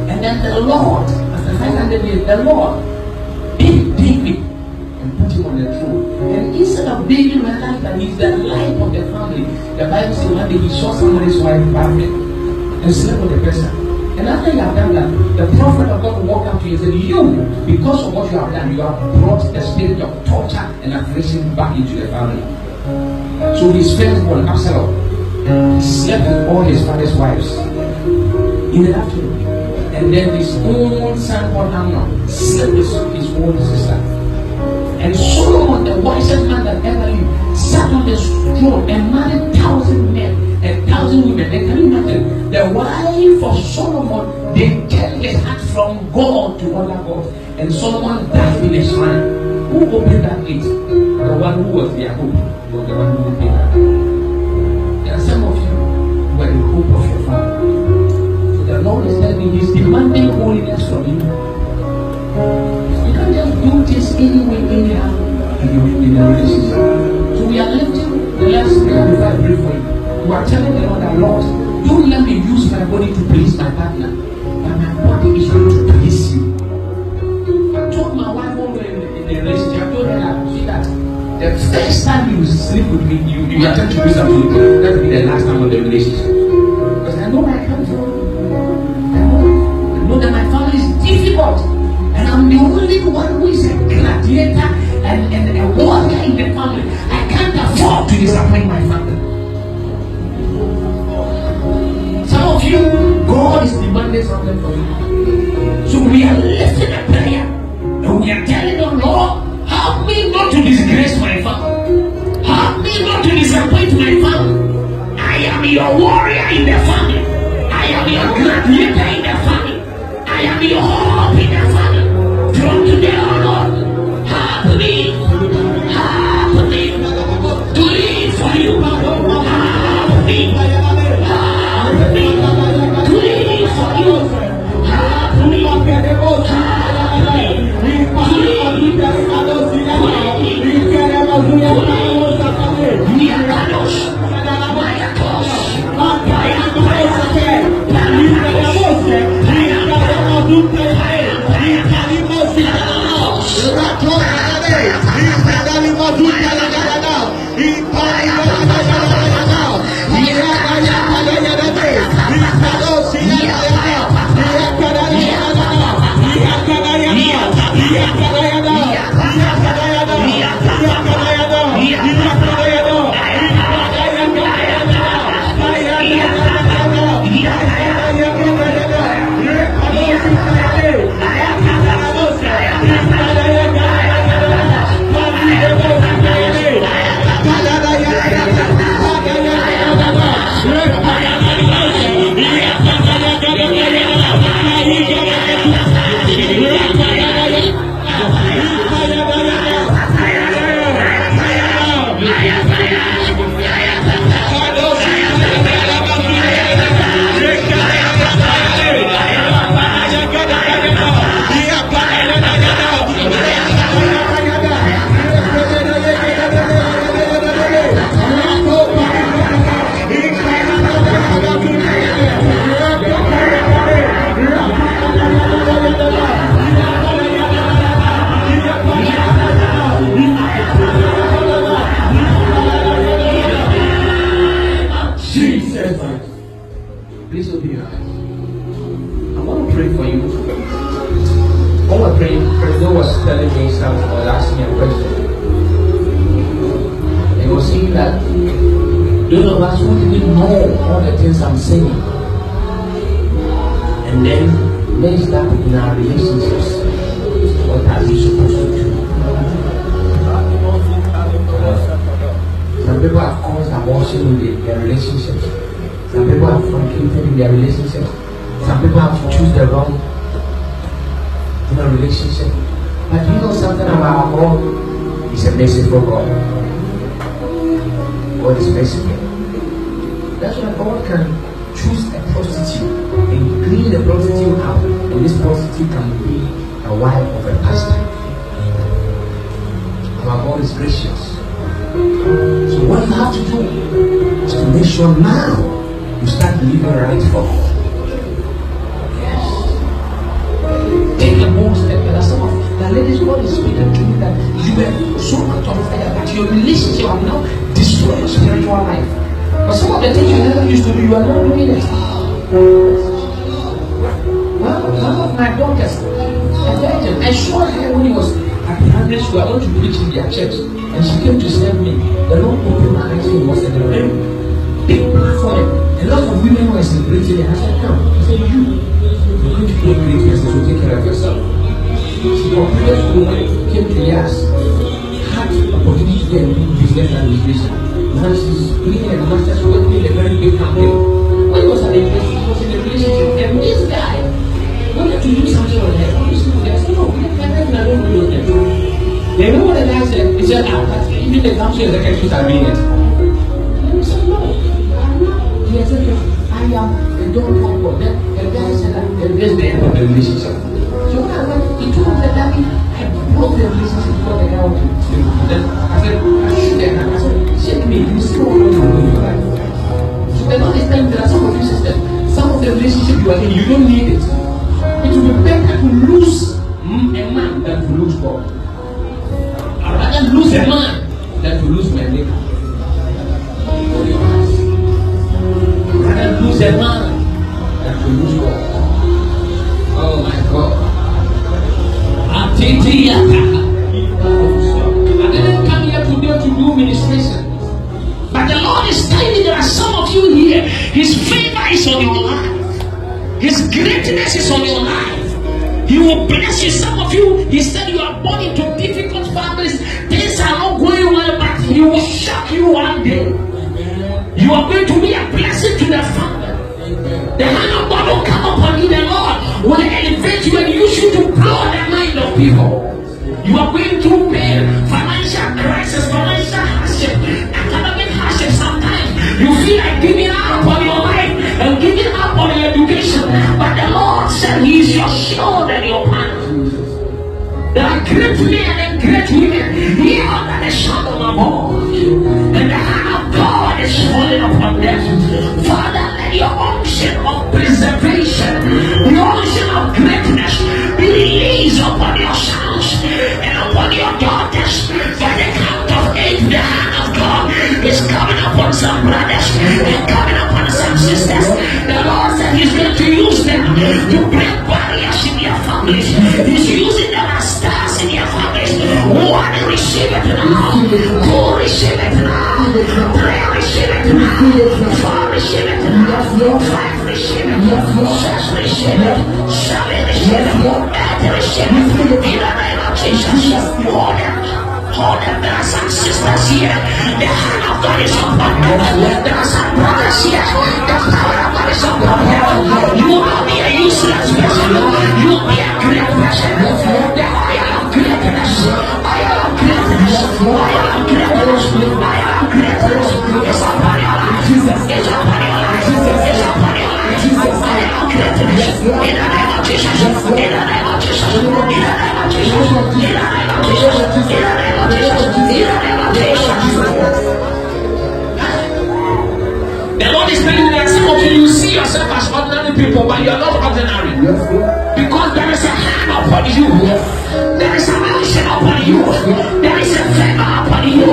And then the Lord, after 500 years, the Lord picked David and put him on the throne. And instead of David realizing that he's the life of the family, the Bible says one day he saw somebody's wife pregnant and slept with the person. And after you have done that, the prophet of God walked up to you and said, you, because of what you have done, you have brought the spirit of torture and affliction back into the family. So his firstborn, Absalom, slept with all his father's wives in the afternoon. And then his own son called Amnon slept with his own sister. And Solomon, the wisest man that ever lived, sat on the throne and married 1,000 men and 1,000 women. And can you imagine? The wife of Solomon, they get the heart from God to other gods. And Solomon died in a shrine. Who opened that gate? The one who was their hope, or the one who opened that gate. There are some of you who are the hope of your family. So the Lord is telling me He's demanding holiness from you. You can't just do this anyway, anyhow in a relationship. So we are lifting the last prayer before I pray for you. We are telling the Lord that, Lord, don't let me use my body to please my partner, but my body is going to please you. I told my wife when we were in a relationship, I told her that, see that the first time you sleep with me, you attempt to do something, that will be the last time of the relationship. Because I know where I come from. I know that my family is difficult. And I'm the only one who is a gladiator and a warrior in the family. I can't afford to disappoint my family. Some of you, God is demanding something from you. So we are lifting a prayer. And we are telling the Lord, help me not to disgrace my family. Help me not to disappoint my family. I am your warrior in the family. I am your gladiator in the family. I am your hope in the family. From today on, Lord, help me to live for you. Help me to live for you. Help me Please open your eyes. I want to pray for you. While we're praying, President was telling me something or asking me a question. He was saying that those of us who didn't know all the things I'm saying, and then mix that in our relationships. What are we supposed to do? Some people have caused abortion in their relationships. Some people have truncated in their relationships. Some people have to choose the wrong relationship. But you know something about God? He's a merciful God. God is merciful. That's why God can choose a prostitute and clean the prostitute out, and this prostitute can be a wife of a pastor. Our God is gracious. So what you have to do is to make sure now you start living right for God. Yes. Take a bold step. There are some of the ladies God is speaking to you that you were so much on fire that your relationship have now destroyed your spiritual life. But some of the things you never used to do, you are not doing it. Well, one of my daughters, a virgin, I saw her when he was at the 100 school. I went to preach in their church, and she came to serve me. The Lord opened my eyes and was in a very big platform. A lot of women were celebrating, and I said, "Come." I said, "You're going to play great years, so take care of yourself." She compared to when came to years, had the opportunity to get into business administration. Now she's doing a master's working in a very big company. When he was at the university, he was in a relationship, and this guy wanted to do something on her. What is it? I said, "No, we can't do those things." You know what the guy said? He said, "But even the council executives are doing it." And he said, "No." He said, "I am a daughter of God." Then the guy said that that's the end of the relationship. So when I went, he told the daddy, I broke the relationship for the guy wanted to do. Then I said, I said, "Shake me, you still want to do your life." So the Lord is telling me there are some of you sisters, some of the relationship you are in, you don't need it. It will be better to lose a man than to lose God. I'd rather lose a man than to lose my neighbor. I'd rather lose a man than to lose God. Oh my God. I didn't come here today to do ministration. But the Lord is telling me there are some of you here. His favor is on your life. His greatness is on your life. He will bless you. Some of you, he said you are born into difficult families. Things are not going well, but he will shock you one day. You are going to be a blessing to the family. The hand of God will come upon you. The Lord will elevate you and use you to blow the mind of people. You are going through pain, financial crisis, financial hardship, academic hardship. Sometimes you feel like giving up on your life and giving up on your education. But the Lord said He is your shield and your banner. There are great men and great women here under the shadow of God, and the hand of God is falling upon them. Father, let your unction of preservation, the unction of greatness be released upon your sons and upon your daughters. By the count of 8, the hand of God is coming upon some brothers and coming upon some sisters. The Lord said He to break barriers in their families. He's using them as stars in their families. One, receive it now. Two, receive it now. Three, receive it now. Four, receive it now. Five, receive it. Six, receive it. Seven, receive it. Eight, receive it. In the name of Jesus, hold them. Hold them. There are some sisters here. The hand of God is upon them. There are some brothers here. The power of God is upon them. You will not be a useless person. You will be a great person. The oil of greatness. Oil of greatness. Oil of greatness. Oil of greatness. It's upon your life. It's upon your life. It's upon your life. Oil of greatness. In the name of Jesus. In the name of Jesus. In the name of Jesus. In the name of Jesus. In the name of Jesus. The Lord is telling me that some of you see yourself as ordinary people, but you are not ordinary. Because there is a hand upon you. There is a motion upon you. There is a favor upon you.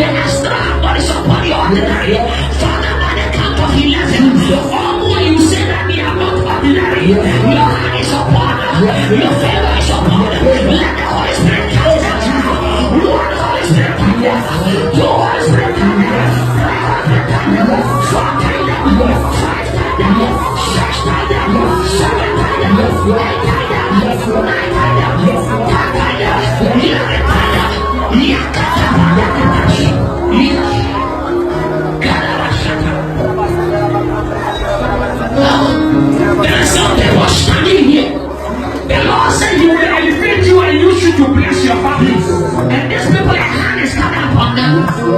The extra God is upon you ordinary. Father, by the count of 11, all you say that we are not ordinary. Your hand is upon us. Your favor is upon us. Let the Holy Spirit cast them down. Lord, the Holy Spirit come here. The Holy Spirit come here. 4 times, 5 times, 6 times, 7 times, 8 times, 9 times, 10 times, 11 times. There is something was standing here. The Lord said He will elevate you and use you to bless your family. And these people, a hand is coming upon them.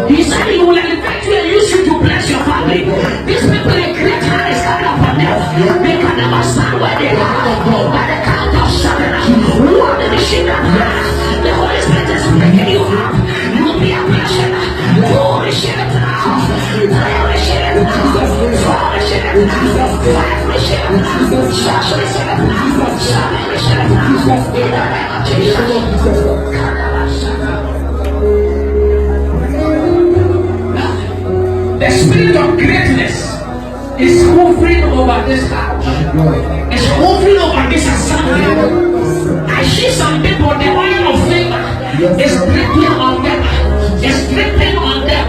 He said He will elevate you and use you to bless your family. These people, a great hand is coming upon them. They can never stand where they are. By the count of 7, one in the ship, the Holy Spirit is making you up. You will be a blessing. Two, receive it now. 3, receive it now. 4, receive it now. 5, receive it now. 6, receive it now. 7, receive it now. In the name of Jesus. The spirit of greatness is hovering over this house. It's hovering over this assembly. I see some people, the oil of favor is dripping on them. It's dripping on them.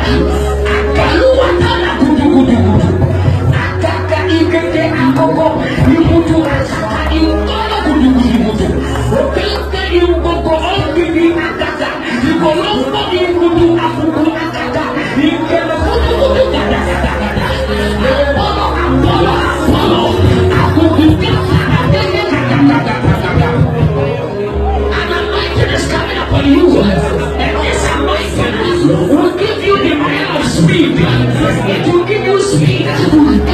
Akaluwatana gudu. Akaka ikete akoko. Ibutu akaka ikolo gudu. Okeke imboko ogidi akaka. Ikolombo ibutu akuku akaka. Ikele gudu akaka. Apollo. Akuku an anointing is coming upon you. And this anointing will give you the oil of speed. It will give you speed. It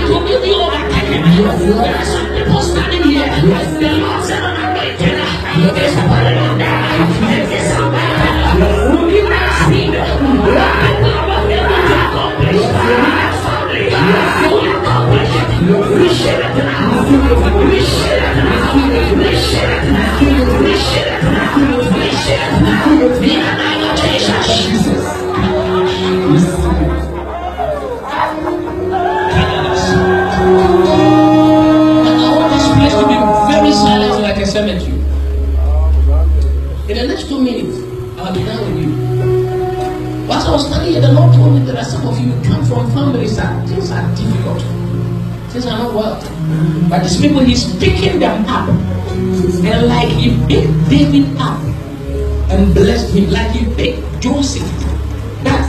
will give you overtaking. There are some people standing here. The Lord said an anointing is falling on them. And this anointing will give them speed. People are able to accomplish. Family, you will accomplish it. Receive it now. Receive it now. Receive it now. Receive it now. Receive it now. In the name of Jesus. I want this place to be very silent like a cemetery. In the next 2 minutes, I'll be done with you. Whilst I was standing here, the Lord told me that there are some of you who come from families that things are difficult. Things are not well. But these people, He's picking them up. And like He picked David up and blessed him, like He picked Joseph, that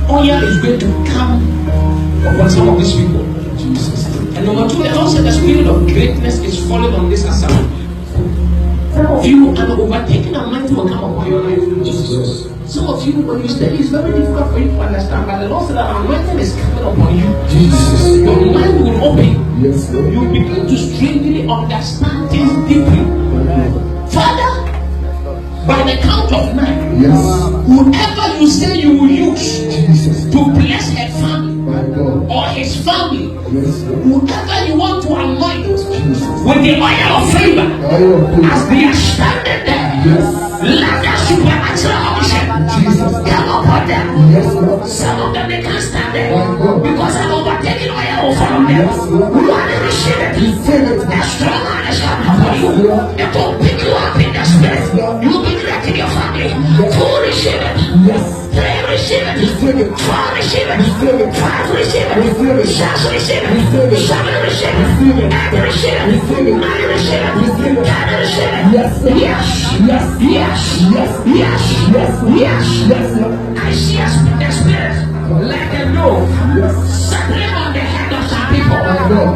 oil is going to come upon some of these people. Jesus. And number 2, the Lord said the spirit of greatness is falling on this assembly. Some of you, an overtaking anointing will come upon your life. Jesus. Some of you, when you study, it's very difficult for you to understand. But the Lord said that anointing is coming upon you. Jesus. Your mind will open. Yes, Lord. You begin to strangely understand things deeply. Father, by the count of 9, yes, whoever you say you will use, Jesus, to bless her family or his family, yes, whoever you want to anoint, Jesus, with the oil of favor, as they are standing there, yes, let the supernatural unction come upon them. Yes, some of them they can't stand there because I'm overtaking oil over them. One receive it, a strong and a it. Fall, receive it. Receive it. Five, receive it. Receive it. Six, receive it. Receive it. Seven, receive it. Receive it. Eight, receive it. Receive it. Nine, receive it. Receive it. 10, receive it. Yes, sir. Yes. Yes. Yes. Yes. Yes. Yes. Yes. Yes, sir. I see the spirit like a dove settling on the head of some people. My God.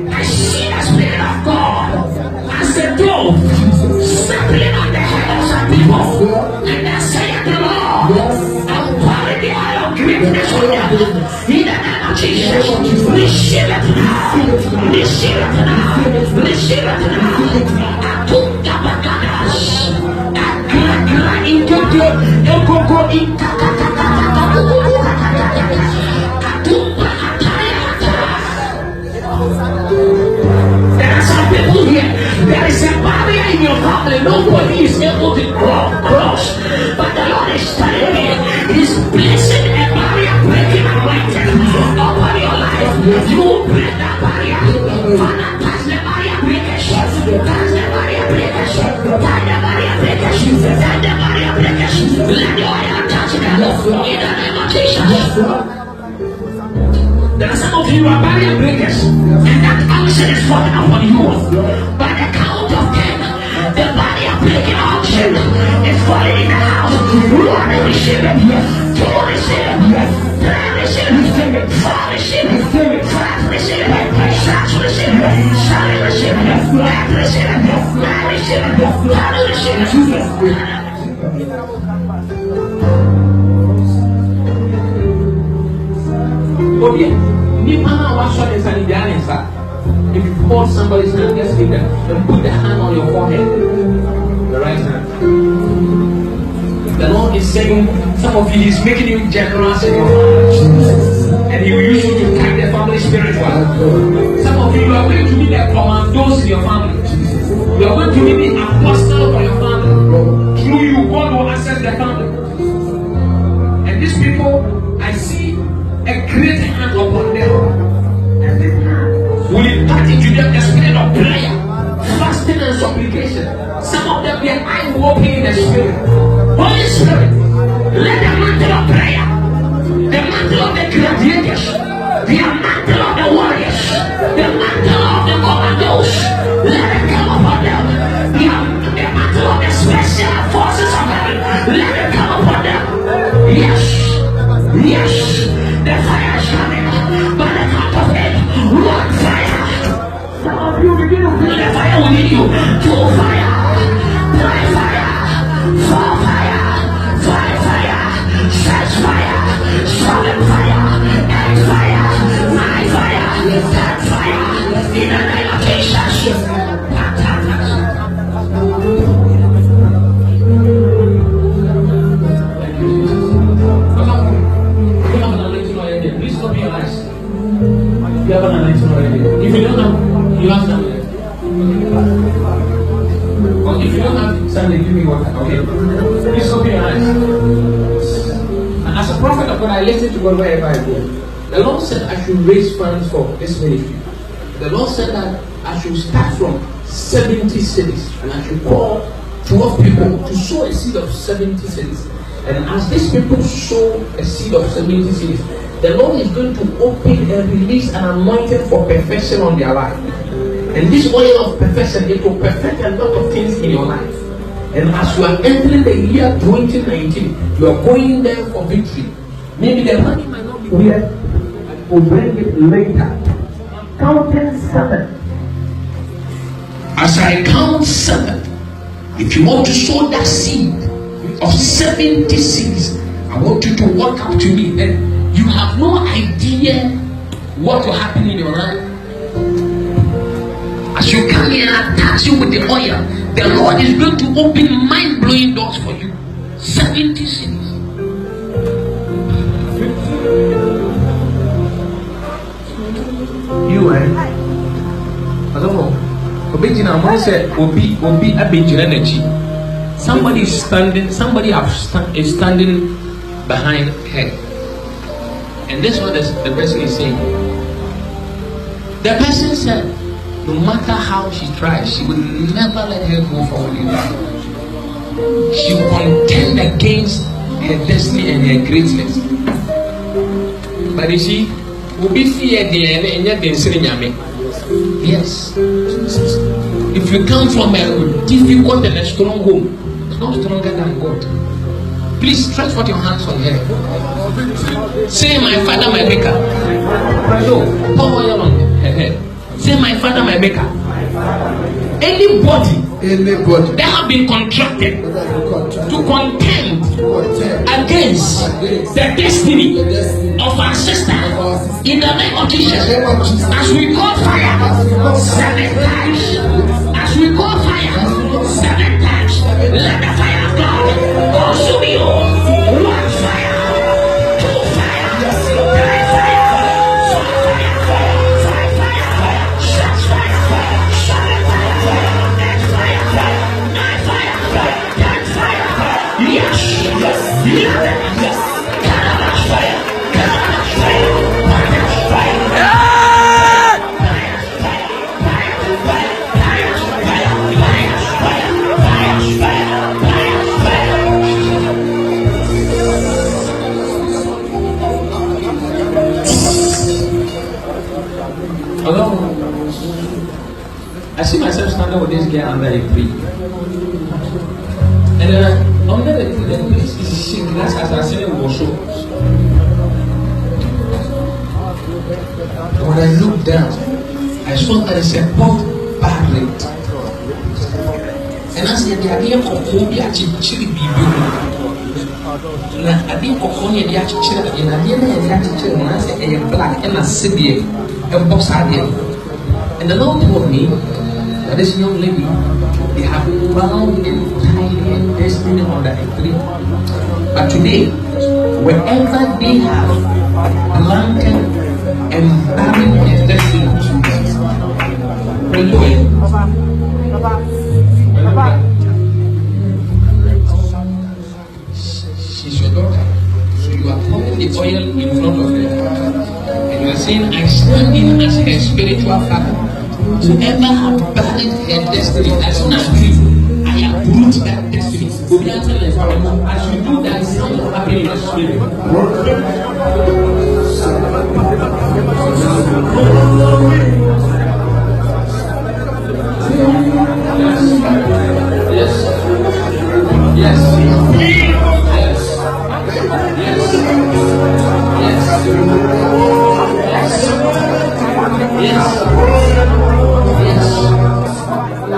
I see the spirit of God as a dove settling on the head of some people. And then saying the Lord, I'm pouring the oil of greatness on them. In the name of Jesus, receive it now. Receive it now. Receive it now. Atunga bakadas. Agra intoto. Ekoko there are some people here. There is a barrier in your family. Nobody is able to cross. But the Lord is telling me He's placing a barrier breaking anointing over your life. You will break that barrier. Father, touch the barrier breakers. Touch the barrier breakers. Touch the barrier breakers. Touch the barrier breakers. Let the oil touch them. In the name of Jesus. There are some of you who are barrier breakers, and that unction is falling upon you. By the count of 10, the barrier breaking unction is falling in the house. 1, receive it. 2, receive it. 3, receive it. 4, receive it. 5, receive it. 6, receive it. 7, receive it. 8, receive it. 9, receive it. 10, receive it. Okay, if you hold somebody's hand, just give them and put the hand on your forehead, the right hand. The Lord is saying, some of you, He's making you generous in your heart, and He will use you to carry the family spiritual. Some of you are going to be the commandos in your family. You are going to be the apostle for your family. Through you, God will access the family. And these people, I see a great hand upon them, and this hand will impart into them the spirit of prayer, fasting and supplication. Some of them, their eyes will open in the spirit. Holy Spirit, let the mantle of prayer, the mantle of the gladiators, the mantle of the warriors, the mantle of the commandos, let it come upon them. The mantle of the special forces of heaven, let it come upon them. Yes, yes. The fire is coming by the count of 8. 1 fire. Some of you begin to feel the fire within you. 2 fire. 3 fire. 4 fire. 5 fire. 6 fire. 7 fire. 8 fire. 9 fire. 10 fire. In the name of Jesus. Please open your eyes. You have an anointing already. If you don't have, you have some. But if you don't have something, give me water. Okay. Please open your eyes. And as a prophet of God, I listen to God wherever I go. The Lord said I should raise funds for this ministry. The Lord said that I should start from 70 cities, and I should call 12 people to sow a seed of 70 cities. And as these people sow a seed of 70 cities, the Lord is going to open and release an anointing for perfection on their life. And this oil of perfection, it will perfect a lot of things in your life. And as you are entering the year 2019, you are going there for victory. Maybe the money might not be here, but we'll bring it later. Counting 7. As I count 7, if you want to sow that seed of 70 seeds, I want you to walk up to me. And you have no idea what will happen in your life. As you come here and touch you with the oil, the Lord is going to open mind-blowing doors for you. 70 cities. You I don't know. Somebody is standing. Somebody is standing behind her. And this one is the person is saying. The person said, no matter how she tries, she will never let her go forward in life. She contend against her destiny and her greatness. But you see, we'll be feared and yet yes. If you come from a difficult and a strong home, it's not stronger than God. Please stretch forth your hands on her. Say, my Father, my Maker. No, pour oil on her head. Say, my Father, my Maker. Anybody that have been contracted to contend against the destiny of our sister, in the name of Jesus, as we call fire 7 times, as we call fire 7 times, let the fire of God consume you. 1 fire, 2 fire, 3 fire, 4 fire, 5 fire, 6 fire, 7 fire, 8 fire, 9 fire, 10 fire. Yes, yes. Calabash fire, calabash fire, fire, fire. Hello. I see myself standing with this girl under a tree. And under the tree, the place is shaking as I said it was so. When I looked down, I saw that it's a pot barrel. And I said, the idea of Kobe actually be I think Kokonia the actual in a dinner and the actual and I said a black and a city a box idea. And the Lord told me that this young lady, they have bound and tied and destiny under a tree. But today, wherever they have planted and buried their destiny, she's your daughter. So you are pouring the oil in front of her. And you are saying, I stand in as her spiritual father. Whoever have buried her destiny, as soon as I uproot that destiny. As you do that, something will happen in your spirit. Yes. Yes.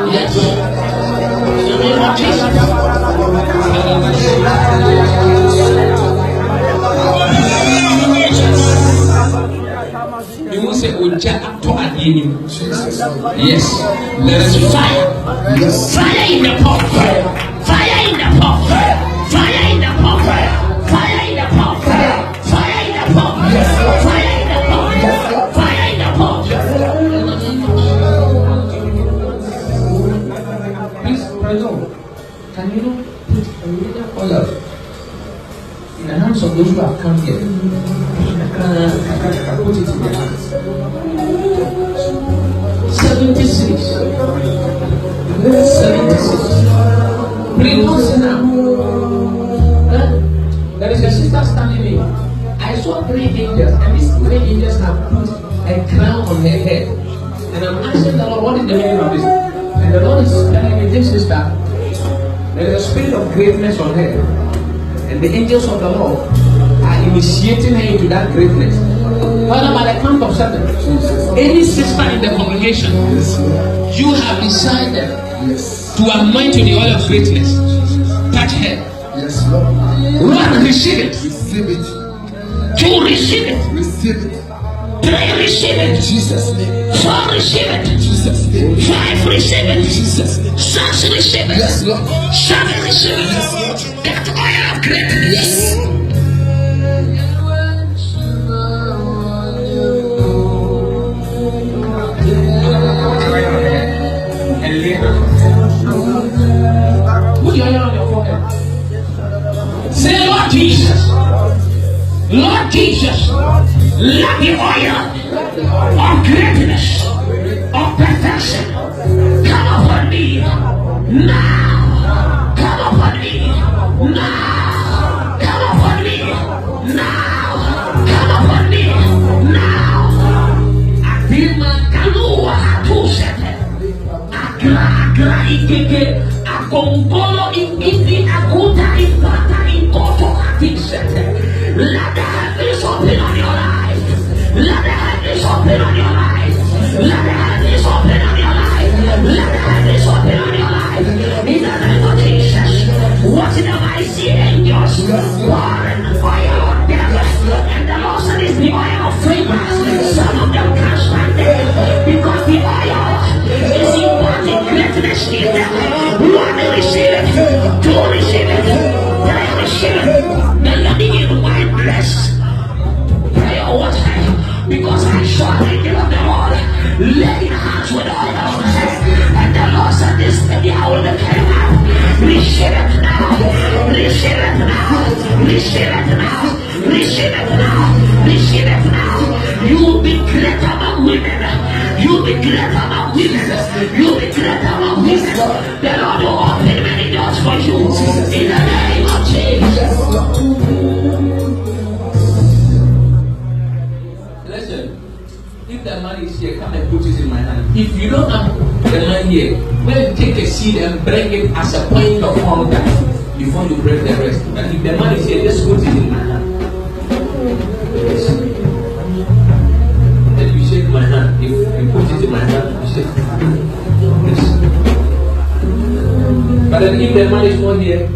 Yes. You will say, yes, there is fire. Yes. Fire in the pot. Fire in the pot. Fire in the pot. Fire in the pot. Fire in the pot. Fire in the pot. Fire in the pot. Please, President, can you put a little oil in the hands of those who have come here? Put it in their hands. 76. Please listen now. There is a sister standing here. I saw 3 angels, and these 3 angels have put a crown on her head. And I'm asking the Lord, what is the meaning of this? And the Lord is telling me, this sister, there is a spirit of greatness on her. And the angels of the Lord are initiating her into that greatness. Father, by the count of 7, any sister in the congregation, you have decided to anoint with the oil of greatness. Touch her. Yes, Lord. One, receive it. Receive it. 2, receive it. Receive it. 3, receive it. Jesus' name. 4, receive it. Jesus' name. 5, receive it. Jesus' name. 6, receive it. Yes, Lord. 7, receive it. Yes, Lord. That oil of greatness. Yes. Put your hand on your forehead. Say, Lord Jesus. Lord Jesus. Let the oil of greatness, of perfection, come upon me now. Come upon me. Akongolo in Indi Akuta in Pata in Koto Atisete. Let the heavens open on your life. Let the heavens open on your life. Let the heavens open on your life. Let the heavens open on your life. In the name of Jesus. Whatever I see angels pouring fire on them. And the Lord said it's the oil of fragrance. Some of them can't stand there because the oil is imparting greatness in them. One will receive it, two will receive it, three will receive it. The living in wine bless. Pray or what? Because I saw the angel of the Lord laying hands with oil on her head. And the Lord said this thing I will came out. Receive it now. Receive it now. Receive it now. Receive it now. Receive it now. You will be great among women. You will be great among women. You will be great among women. The Lord will open many doors for you. In the name of Jesus. Listen, if the money is here, come and put it in my hand. If you don't have the money here, go and take a seed and bring it as a point of contact before you break the rest. But if the money is here, just put it in my hand. Yes. Then you shake my hand. If you put it in my hand, you shake. Yes. But then if the money is not here,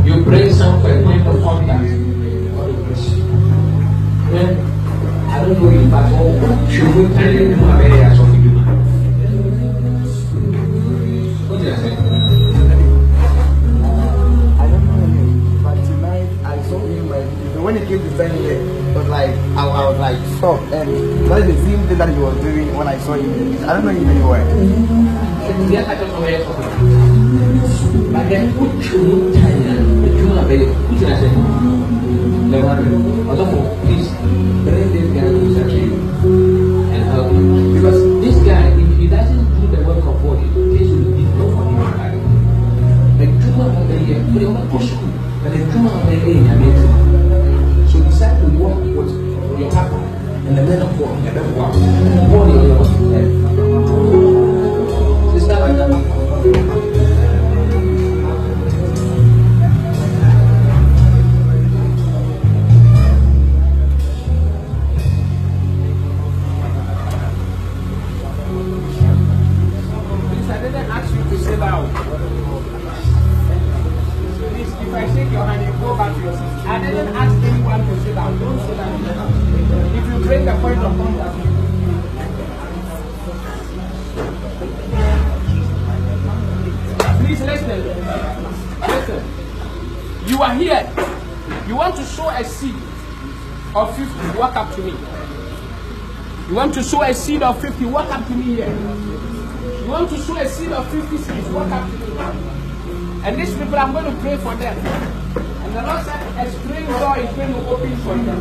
you bring some for a point of contact. Then, I don't know if at all should we tell you to have any as of you. What did I say? I don't know him, but tonight I saw him when he came to send me, it was like I was like shocked, and that is the same thing that he was doing when I saw him. I don't know him anywhere. Yes, I don't know where you're talking about. But then put you what did I say? Please bring this guy to church and help him. Because this guy, if he doesn't do the work of God, this will be no for him. Like Juma of the year, put it on push. But the Juma of the year in America. So decide to walk with your papa and the men of God. And then walk. Body on your head. Sister like that. I didn't ask anyone to sit down. Don't sit down. If you break the point of contact, please listen. Listen. You are here. You want to sow a seed of 50. Walk up to me. You want to sow a seed of 50. Walk up to me here. You want to sow a seed of 50 seeds. Walk up to me. And these people, I'm going to pray for them. And the Lord said, a strange door is going to open for them.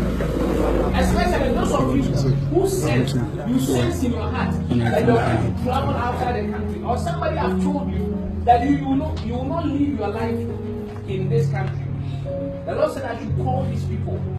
Especially those of you who sense, you sense in your heart that you're going to travel outside the country. Or somebody have told you that you will not live your life in this country. The Lord said I should call these people.